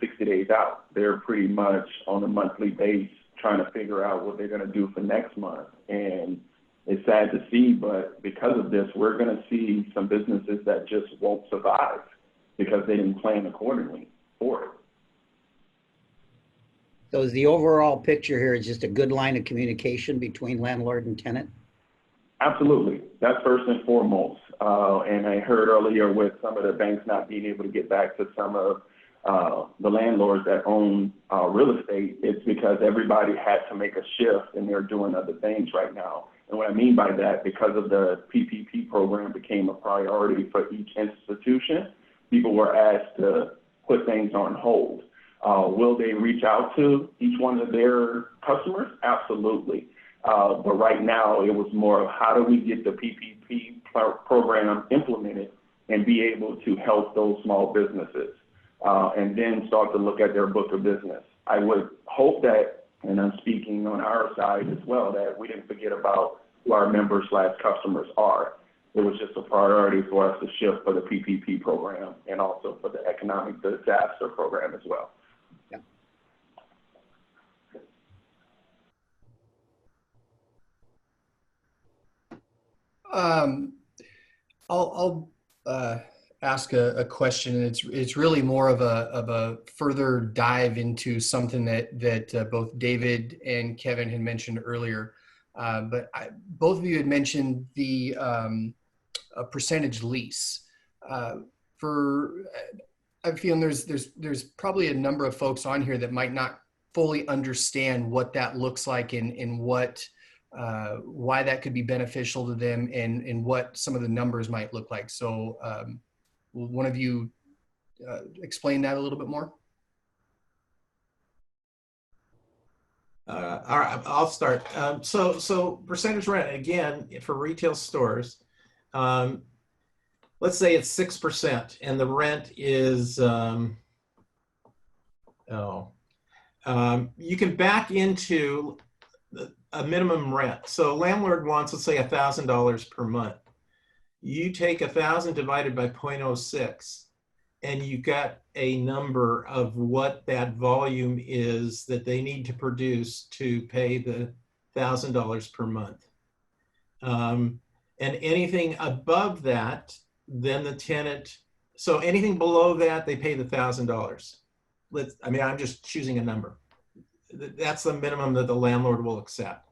60 days out. They're pretty much on a monthly base trying to figure out what they're going to do for next month. And it's sad to see, but because of this, we're going to see some businesses that just won't survive because they didn't plan accordingly for it. So is the overall picture here is just a good line of communication between landlord and tenant? Absolutely. That's first and foremost. And I heard earlier with some of the banks not being able to get back to some of the landlords that own real estate, it's because everybody had to make a shift and they're doing other things right now. And what I mean by that, because of the PPP program became a priority for each institution, people were asked to put things on hold. Will they reach out to each one of their customers? Absolutely. But right now, it was more of how do we get the PPP program implemented and be able to help those small businesses and then start to look at their book of business. I would hope that, and I'm speaking on our side as well, that we didn't forget about who our members/customers are. It was just a priority for us to shift for the PPP program and also for the economic disaster program as well. Yeah. I'll ask a question, and it's really more of a further dive into something that both David and Kevin had mentioned earlier. But both of you had mentioned the a percentage lease. I'm feeling there's probably a number of folks on here that might not fully understand what that looks like and what why that could be beneficial to them and what some of the numbers might look like. So will one of you explain that a little bit more? All right, I'll start. So percentage rent, again, for retail stores, let's say it's 6% and the rent is, you can back into a minimum rent. So a landlord wants, let's say, $1,000 per month. You take 1,000 divided by 0.06 and you got a number of what that volume is that they need to produce to pay the $1,000 per month. And anything above that, then the tenant, so anything below that, they pay the $1,000. I mean, I'm just choosing a number. That's the minimum that the landlord will accept.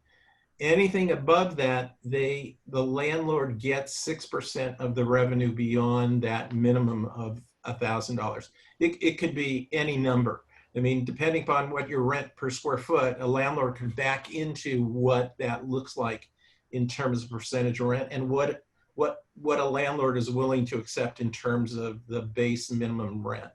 Anything above that, the landlord gets 6% of the revenue beyond that minimum of $1,000. It could be any number. I mean, depending upon what your rent per square foot, a landlord can back into what that looks like in terms of percentage rent and what a landlord is willing to accept in terms of the base minimum rent.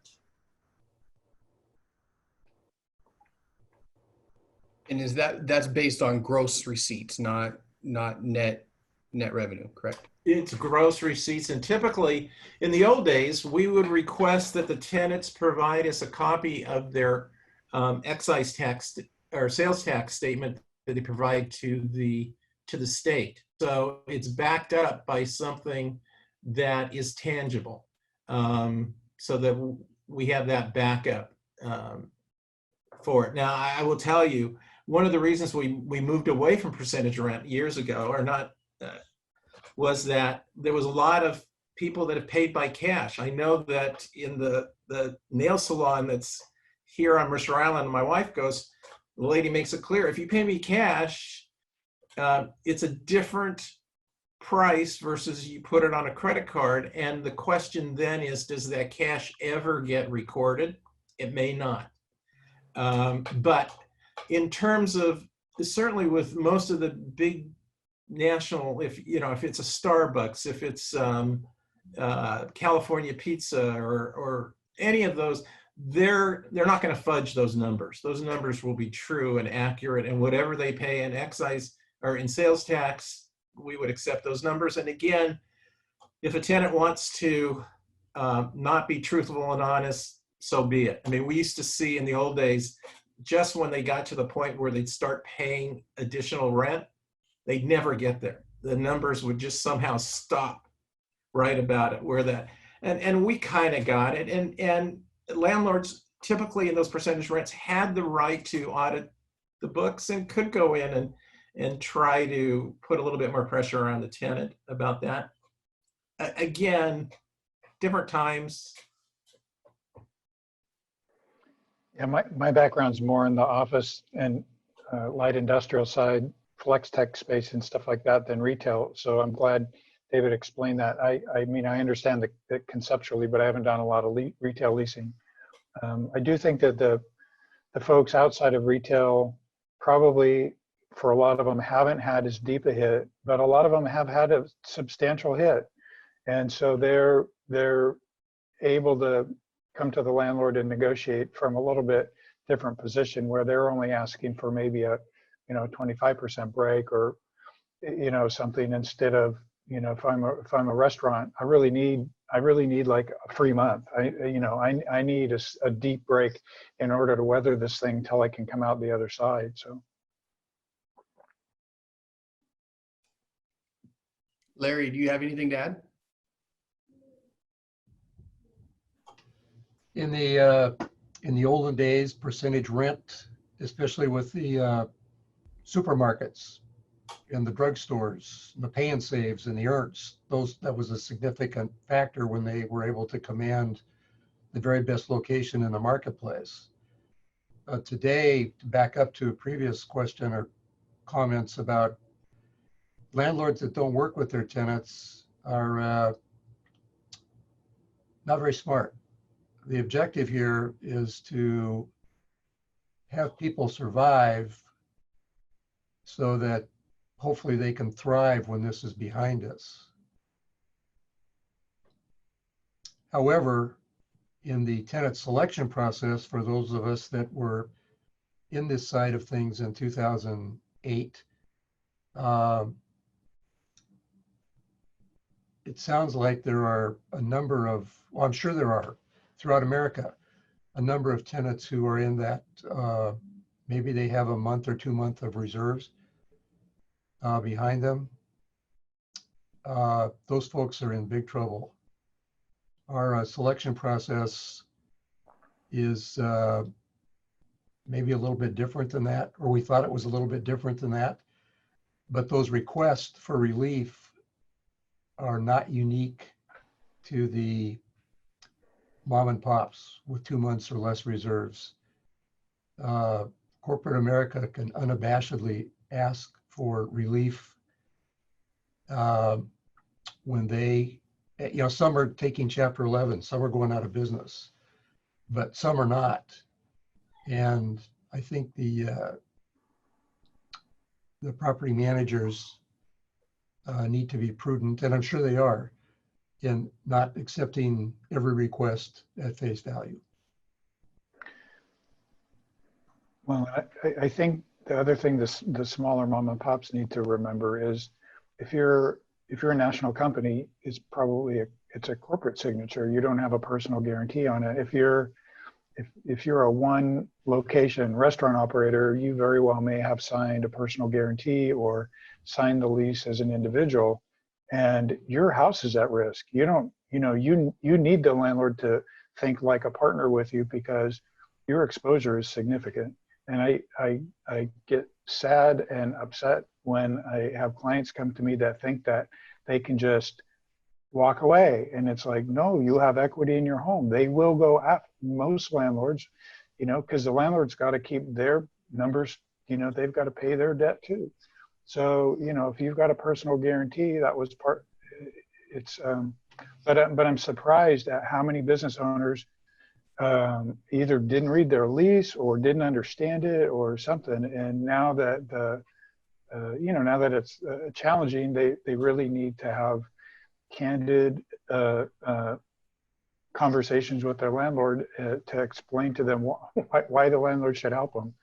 And is that's based on gross receipts, not net revenue, correct? It's gross receipts, and typically in the old days we would request that the tenants provide us a copy of their excise tax or sales tax statement that they provide to the state. So it's backed up by something that is tangible, so that we have that backup for it. Now, I will tell you, one of the reasons we moved away from percentage rent years ago, or not, was that there was a lot of people that have paid by cash. I know that in the nail salon that's here on Mercer Island, my wife goes, the lady makes it clear, if you pay me cash, it's a different price versus you put it on a credit card. And the question then is, does that cash ever get recorded? It may not. But in terms of, certainly with most of the big national, if it's a Starbucks, if it's California Pizza or any of those, they're not going to fudge those numbers. Those numbers will be true and accurate, and whatever they pay in excise or in sales tax, we would accept those numbers. And again, if a tenant wants to not be truthful and honest, so be it. I mean, we used to see in the old days, just when they got to the point where they'd start paying additional rent, they'd never get there. The numbers would just somehow stop right about it where that, and we kind of got it. And landlords typically in those percentage rents had the right to audit the books and could go in and try to put a little bit more pressure on the tenant about that. Again, different times. Yeah, my background's more in the office and light industrial side, flex tech space and stuff like that than retail. So I'm glad David explained that. I mean, I understand that conceptually, but I haven't done a lot of retail leasing. I do think that the folks outside of retail probably, for a lot of them, haven't had as deep a hit, but a lot of them have had a substantial hit. And so they're able to come to the landlord and negotiate from a little bit different position where they're only asking for maybe a 25% break or something, instead of if I'm a restaurant, I really need like a free month. I need a deep break in order to weather this thing till I can come out the other side. So Larry, do you have anything to add? In the olden days, percentage rent, especially with the supermarkets and the drugstores, the pay and saves and the earns, that was a significant factor when they were able to command the very best location in the marketplace. Today, to back up to a previous question or comments about landlords that don't work with their tenants are not very smart. the objective here is to have people survive so that hopefully they can thrive when this is behind us. However, in the tenant selection process, for those of us that were in this side of things in 2008, it sounds like there are a number of, well, I'm sure there are throughout America, a number of tenants who are in that, maybe they have a month or 2 months of reserves behind them. Those folks are in big trouble. Our selection process is maybe a little bit different than that, or we thought it was a little bit different than that. But those requests for relief are not unique to the mom and pops with 2 months or less reserves. Corporate America can unabashedly ask for relief when they, some are taking Chapter 11, some are going out of business, but some are not. And I think the property managers need to be prudent, and I'm sure they are, in not accepting every request at face value. Well, I think the other thing the smaller mom and pops need to remember is if you're a national company, it's probably it's a corporate signature. You don't have a personal guarantee on it. If you're a one location restaurant operator, you very well may have signed a personal guarantee or signed the lease as an individual, and your house is at risk. You need the landlord to think like a partner with you because your exposure is significant. And I get sad and upset when I have clients come to me that think that they can just walk away. And it's like, no, you have equity in your home. They will go after most landlords, because the landlord's got to keep their numbers, they've got to pay their debt too. So, if you've got a personal guarantee, that was part, but I'm surprised at how many business owners either didn't read their lease or didn't understand it or something. And now that now that it's challenging, they really need to have candid conversations with their landlord to explain to them why the landlord should help them,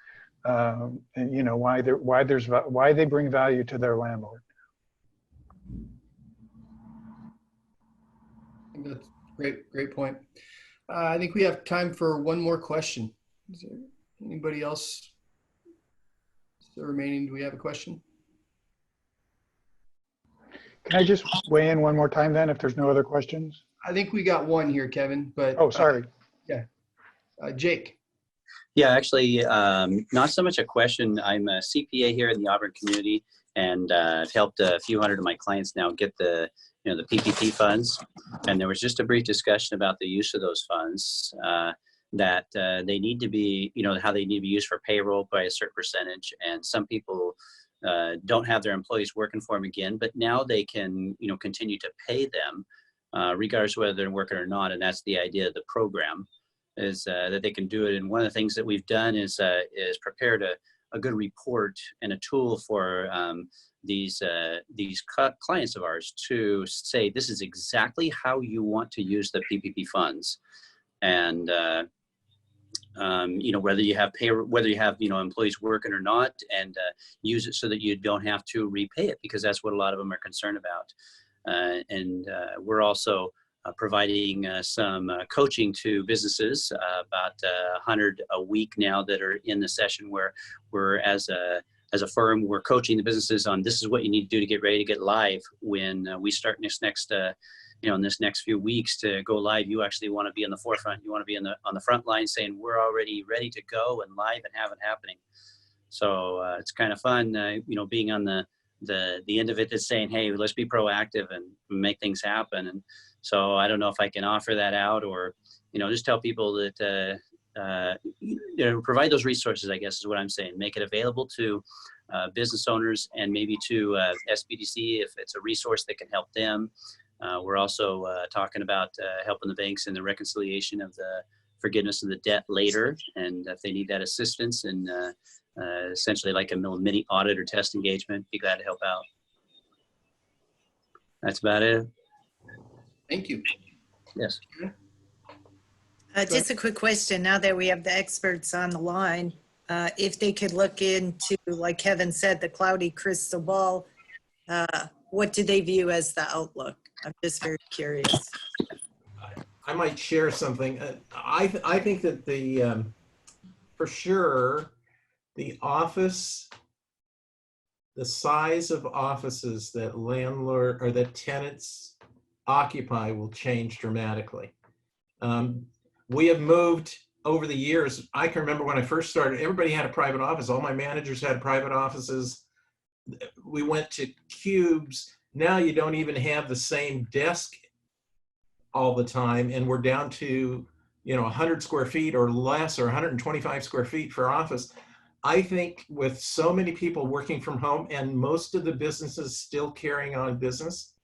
and why they bring value to their landlord. That's great point. I think we have time for one more question. Is there anybody else still remaining? Do we have a question? Can I just weigh in one more time then, if there's no other questions? I think we got one here, Kevin, but. Oh, sorry. Jake. Yeah, actually, not so much a question. I'm a CPA here in the Auburn community, and I've helped a few hundred of my clients now get the PPP funds. And there was just a brief discussion about the use of those funds, that they need to be, how they need to be used for payroll by a certain percentage. And some people don't have their employees working for them again, but now they can, continue to pay them regardless of whether they're working or not. And that's the idea of the program, is that they can do it. And one of the things that we've done is prepared a good report and a tool for these clients of ours to say, this is exactly how you want to use the PPP funds. And whether you have employees working or not, and use it so that you don't have to repay it, because that's what a lot of them are concerned about. And we're also providing some coaching to businesses, about 100 a week now that are in the session, where we're as a firm, we're coaching the businesses on, this is what you need to do to get ready to get live when we start in this next few weeks to go live. You actually want to be in the forefront. You want to be on the front line saying, we're already ready to go and live and have it happening. So it's kind of fun, being on the end of it, that's saying, hey, let's be proactive and make things happen. And so I don't know if I can offer that out, or, just tell people that, provide those resources, I guess is what I'm saying. Make it available to business owners, and maybe to SBDC if it's a resource that can help them. We're also talking about helping the banks in the reconciliation of the forgiveness of the debt later, and if they need that assistance, and essentially like a mini audit or test engagement, be glad to help out. That's about it. Thank you. Yes. Just a quick question. Now that we have the experts on the line, if they could look into, like Kevin said, the cloudy crystal ball, what do they view as the outlook? I'm just very curious. I might share something. I think that for sure, the size of offices that landlord or that tenants occupy will change dramatically. We have moved over the years. I can remember when I first started, everybody had a private office. All my managers had private offices. We went to cubes. Now you don't even have the same desk all the time, and we're down to 100 square feet or less, or 125 square feet for office. I think with so many people working from home and most of the businesses still carrying on business,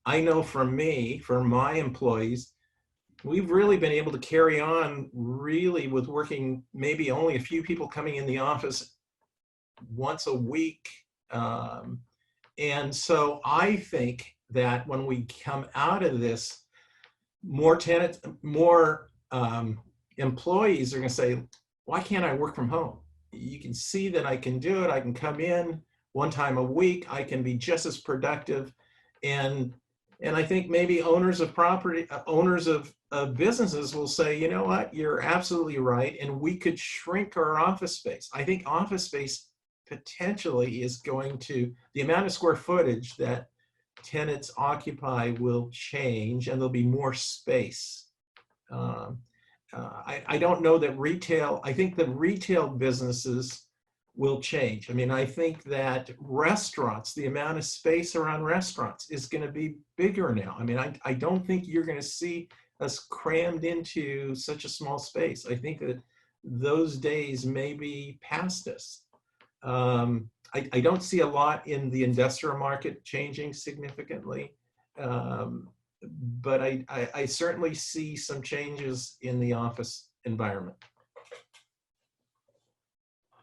I know for my employees, we've really been able to carry on really with working maybe only a few people coming in the office once a week. And so I think that when we come out of this, more tenants, more employees are going to say, why can't I work from home? You can see that I can do it. I can come in one time a week. I can be just as productive. And I think maybe owners of property, owners of businesses will say, you know what, you're absolutely right. And we could shrink our office space. I think office space potentially is going to, the amount of square footage that tenants occupy will change, and there'll be more space. I don't know that retail, I think that retail businesses will change. I mean, I think that restaurants, the amount of space around restaurants is going to be bigger now. I mean, I don't think you're going to see us crammed into such a small space. I think that those days may be past us. I don't see a lot in the industrial market changing significantly, but I certainly see some changes in the office environment.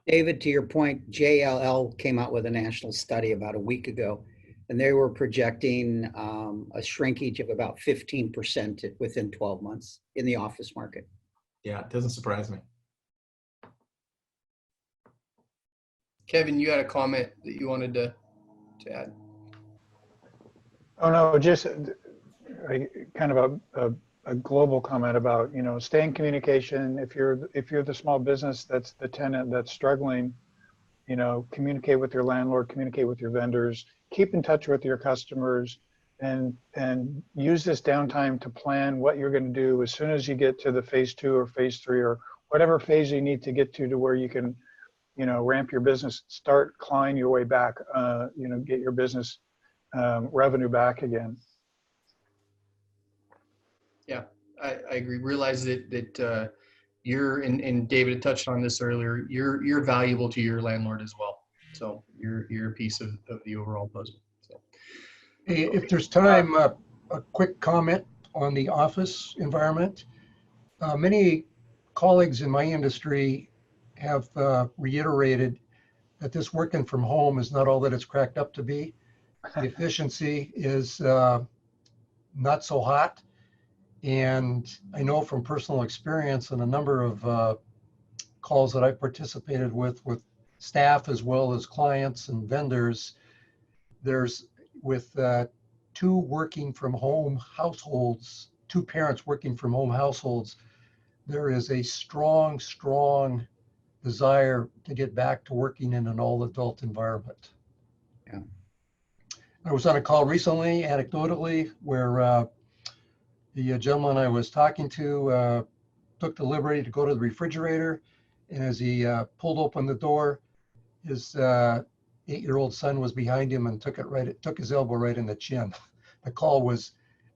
David, to your point, JLL came out with a national study about a week ago, and they were projecting a shrinkage of about 15% within 12 months in the office market. Yeah, it doesn't surprise me. Kevin, you had a comment that you wanted to add. Oh, no, just kind of a global comment about, stay in communication. If you're the small business that's the tenant that's struggling, communicate with your landlord, communicate with your vendors, keep in touch with your customers, and use this downtime to plan what you're going to do as soon as you get to the phase 2 or phase 3 or whatever phase you need to get to where you can, ramp your business, start clawing your way back, get your business revenue back again. Yeah, I agree. Realize that you're, and David touched on this earlier, you're valuable to your landlord as well. So you're a piece of the overall puzzle. So, hey, if there's time, a quick comment on the office environment. Many colleagues in my industry have reiterated that this working from home is not all that it's cracked up to be. The efficiency is not so hot. And I know from personal experience and a number of calls that I've participated with staff as well as clients and vendors, there's with two working from home households, two parents working from home households, there is a strong desire to get back to working in an all-adult environment. Yeah. I was on a call recently, anecdotally, where the gentleman I was talking to took the liberty to go to the refrigerator, and as he pulled open the door, his 8-year-old son was behind him and took his elbow right in the chin. The call was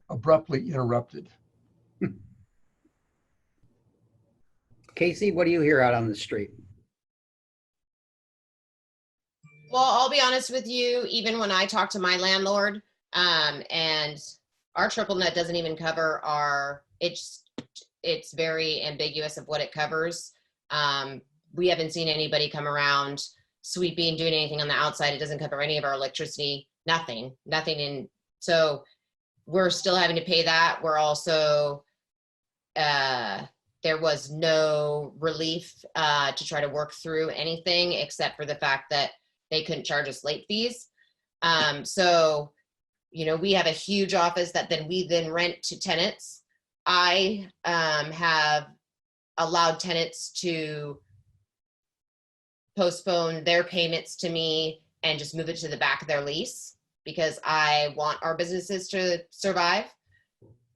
abruptly interrupted. Casey, what do you hear out on the street? Well, I'll be honest with you, even when I talk to my landlord, and our triple net doesn't even cover our, it's very ambiguous of what it covers. We haven't seen anybody come around sweeping, doing anything on the outside. It doesn't cover any of our electricity, nothing in. So we're still having to pay that. We're also, there was no relief to try to work through anything except for the fact that they couldn't charge us late fees. So, you know, we have a huge office that we rent to tenants. I have allowed tenants to postpone their payments to me and just move it to the back of their lease because I want our businesses to survive.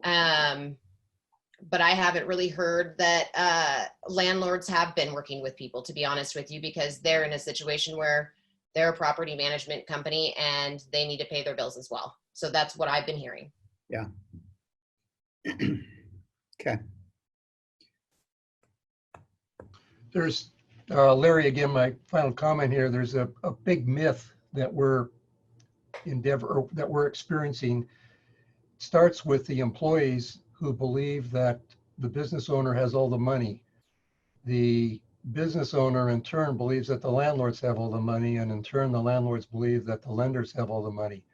But I haven't really heard that landlords have been working with people, to be honest with you, because they're in a situation where they're a property management company and they need to pay their bills as well. So that's what I've been hearing. Yeah. Okay. There's, Larry, again, my final comment here, there's a big myth that we're experiencing. It starts with the employees who believe that the business owner has all the money. The business owner in turn believes that the landlords have all the money, and in turn the landlords believe that the lenders have all the money,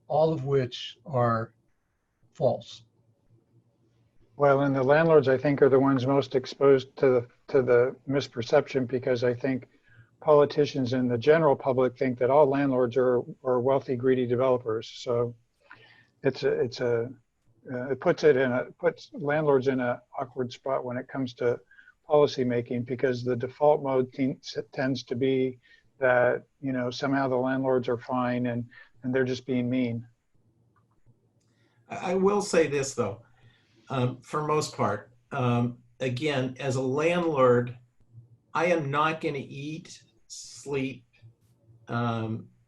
all of which are false. Well, and the landlords, I think, are the ones most exposed to the misperception, because I think politicians and the general public think that all landlords are wealthy, greedy developers. So it puts landlords in an awkward spot when it comes to policy making, because the default mode tends to be that, you know, somehow the landlords are fine and they're just being mean. I will say this though, for most part, again, as a landlord, I am not going to eat, sleep,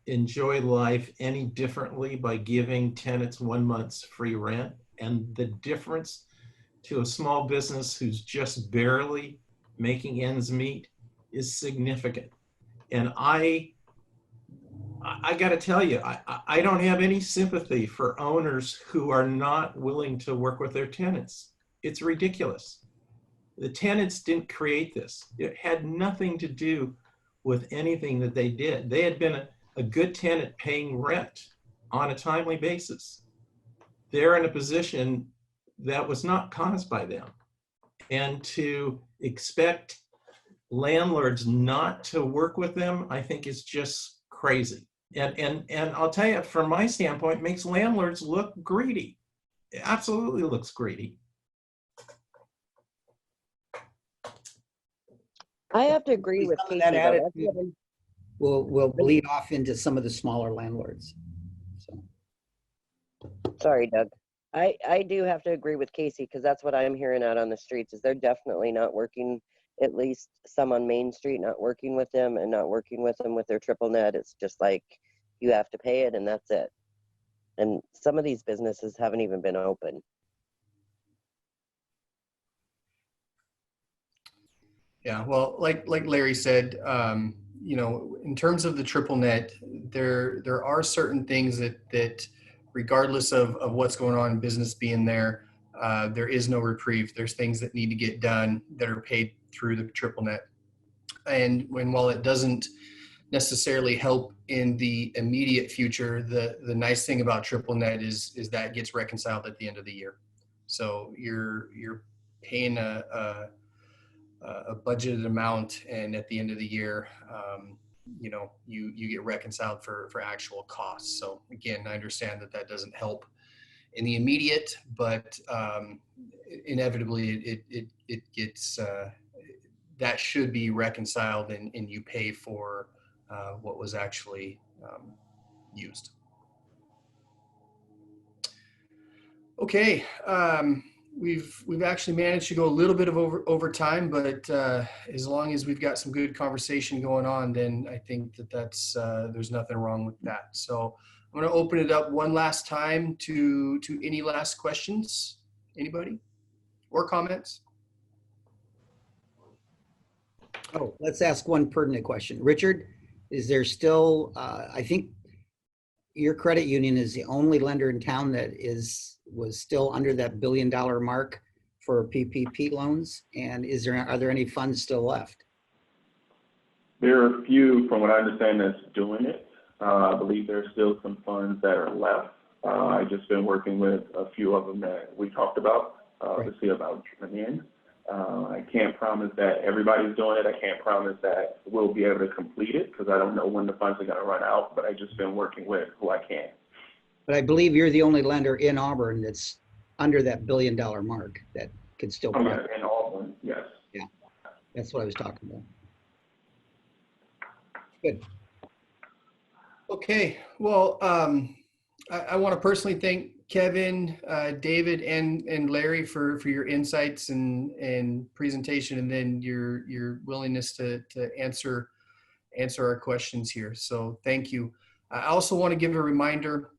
enjoy life any differently by giving tenants 1 month's free rent. And the difference to a small business who's just barely making ends meet is significant. And I got to tell you, I don't have any sympathy for owners who are not willing to work with their tenants. It's ridiculous. The tenants didn't create this. It had nothing to do with anything that they did. They had been a good tenant paying rent on a timely basis. They're in a position that was not caused by them. And to expect landlords not to work with them, I think is just crazy. And I'll tell you, from my standpoint, it makes landlords look greedy. It absolutely looks greedy. I have to agree with Some of Casey. that though. attitude That's what will bleed off into some of the smaller landlords. So. Sorry, Doug. I do have to agree with Casey, because that's what I'm hearing out on the streets is they're definitely not working, at least some on Main Street, not working with them and not working with them with their triple net. It's just like you have to pay it and that's it. And some of these businesses haven't even been open. Yeah, well, like Larry said, you know, in terms of the triple net, there are certain things that regardless of what's going on in business being there is no reprieve. There's things that need to get done that are paid through the triple net. And while it doesn't necessarily help in the immediate future, the nice thing about triple net is that it gets reconciled at the end of the year. So you're paying a budgeted amount, and at the end of the year, you know, you get reconciled for actual costs. So again, I understand that doesn't help in the immediate, but inevitably it gets that should be reconciled, and you pay for what was actually used. Okay. We've actually managed to go a little bit of over time, but as long as we've got some good conversation going on, then I think that's there's nothing wrong with that. So I'm going to open it up one last time to any last questions, anybody, or comments. Oh, let's ask one pertinent question. Richard, is there still, I think your credit union is the only lender in town that is was still under that $1 billion mark for PPP loans? And are there any funds still left? There are a few, from what I understand, that's doing it. I believe there's still some funds that are left. I've just been working with a few of them that we talked about to see about coming in. I can't promise that everybody's doing it. I can't promise that we'll be able to complete it because I don't know when the funds are going to run out, but I've just been working with who I can. But I believe you're the only lender in Auburn that's under that $1 billion mark that could still. Oh, yeah, in Auburn, yes. Yeah, that's what I was talking about. Good. Okay, well, I want to personally thank Kevin, David, and Larry for your insights and presentation, and then your willingness to answer our questions here. So thank you. I also want to give a reminder.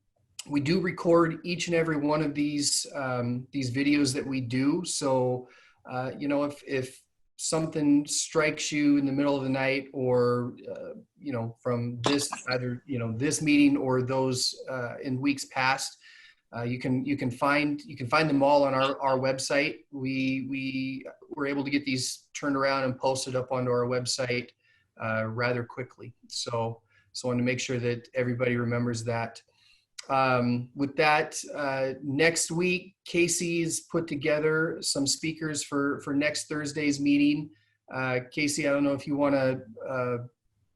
We do record each and every one of these videos that we do. So, you know, if something strikes you in the middle of the night or, you know, from this, either, you know, this meeting or those in weeks past, you can find them all on our website. We were able to get these turned around and posted up onto our website rather quickly. So I wanted to make sure that everybody remembers that. With that, next week, Casey's put together some speakers for next Thursday's meeting. Casey, I don't know if you want to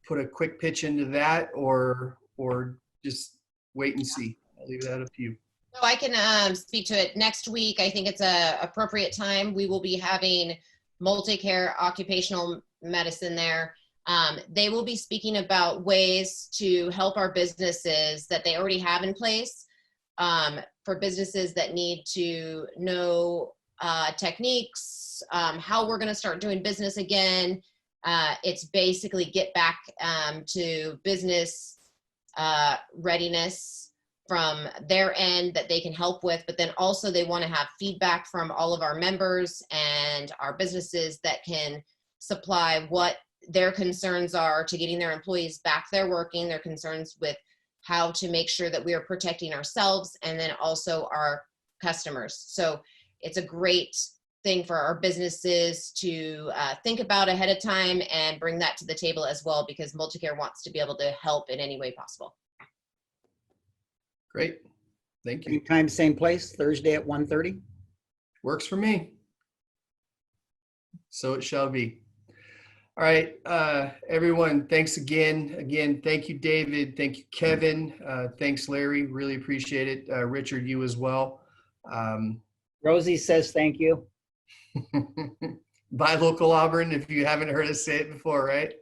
put a quick pitch into that or just wait and see. I'll leave that up to you. So I can speak to it next week. I think it's a appropriate time. We will be having multi-care occupational medicine there. They will be speaking about ways to help our businesses that they already have in place, for businesses that need to know techniques, how we're going to start doing business again. It's basically get back to business readiness from their end that they can help with, but then also they want to have feedback from all of our members and our businesses that can supply what their concerns are to getting their employees back there working, their concerns with how to make sure that we are protecting ourselves and then also our customers. So it's a great thing for our businesses to think about ahead of time and bring that to the table as well, because Multicare wants to be able to help in any way possible. Great. Thank you. Same time, same place, Thursday at 1:30. Works for me. So it shall be. All right, everyone, thanks again. Again, thank you, David. Thank you, Kevin. Thanks, Larry. Really appreciate it. Richard, you as well. Rosie says thank you. Buy local Auburn if you haven't heard us say it before, right?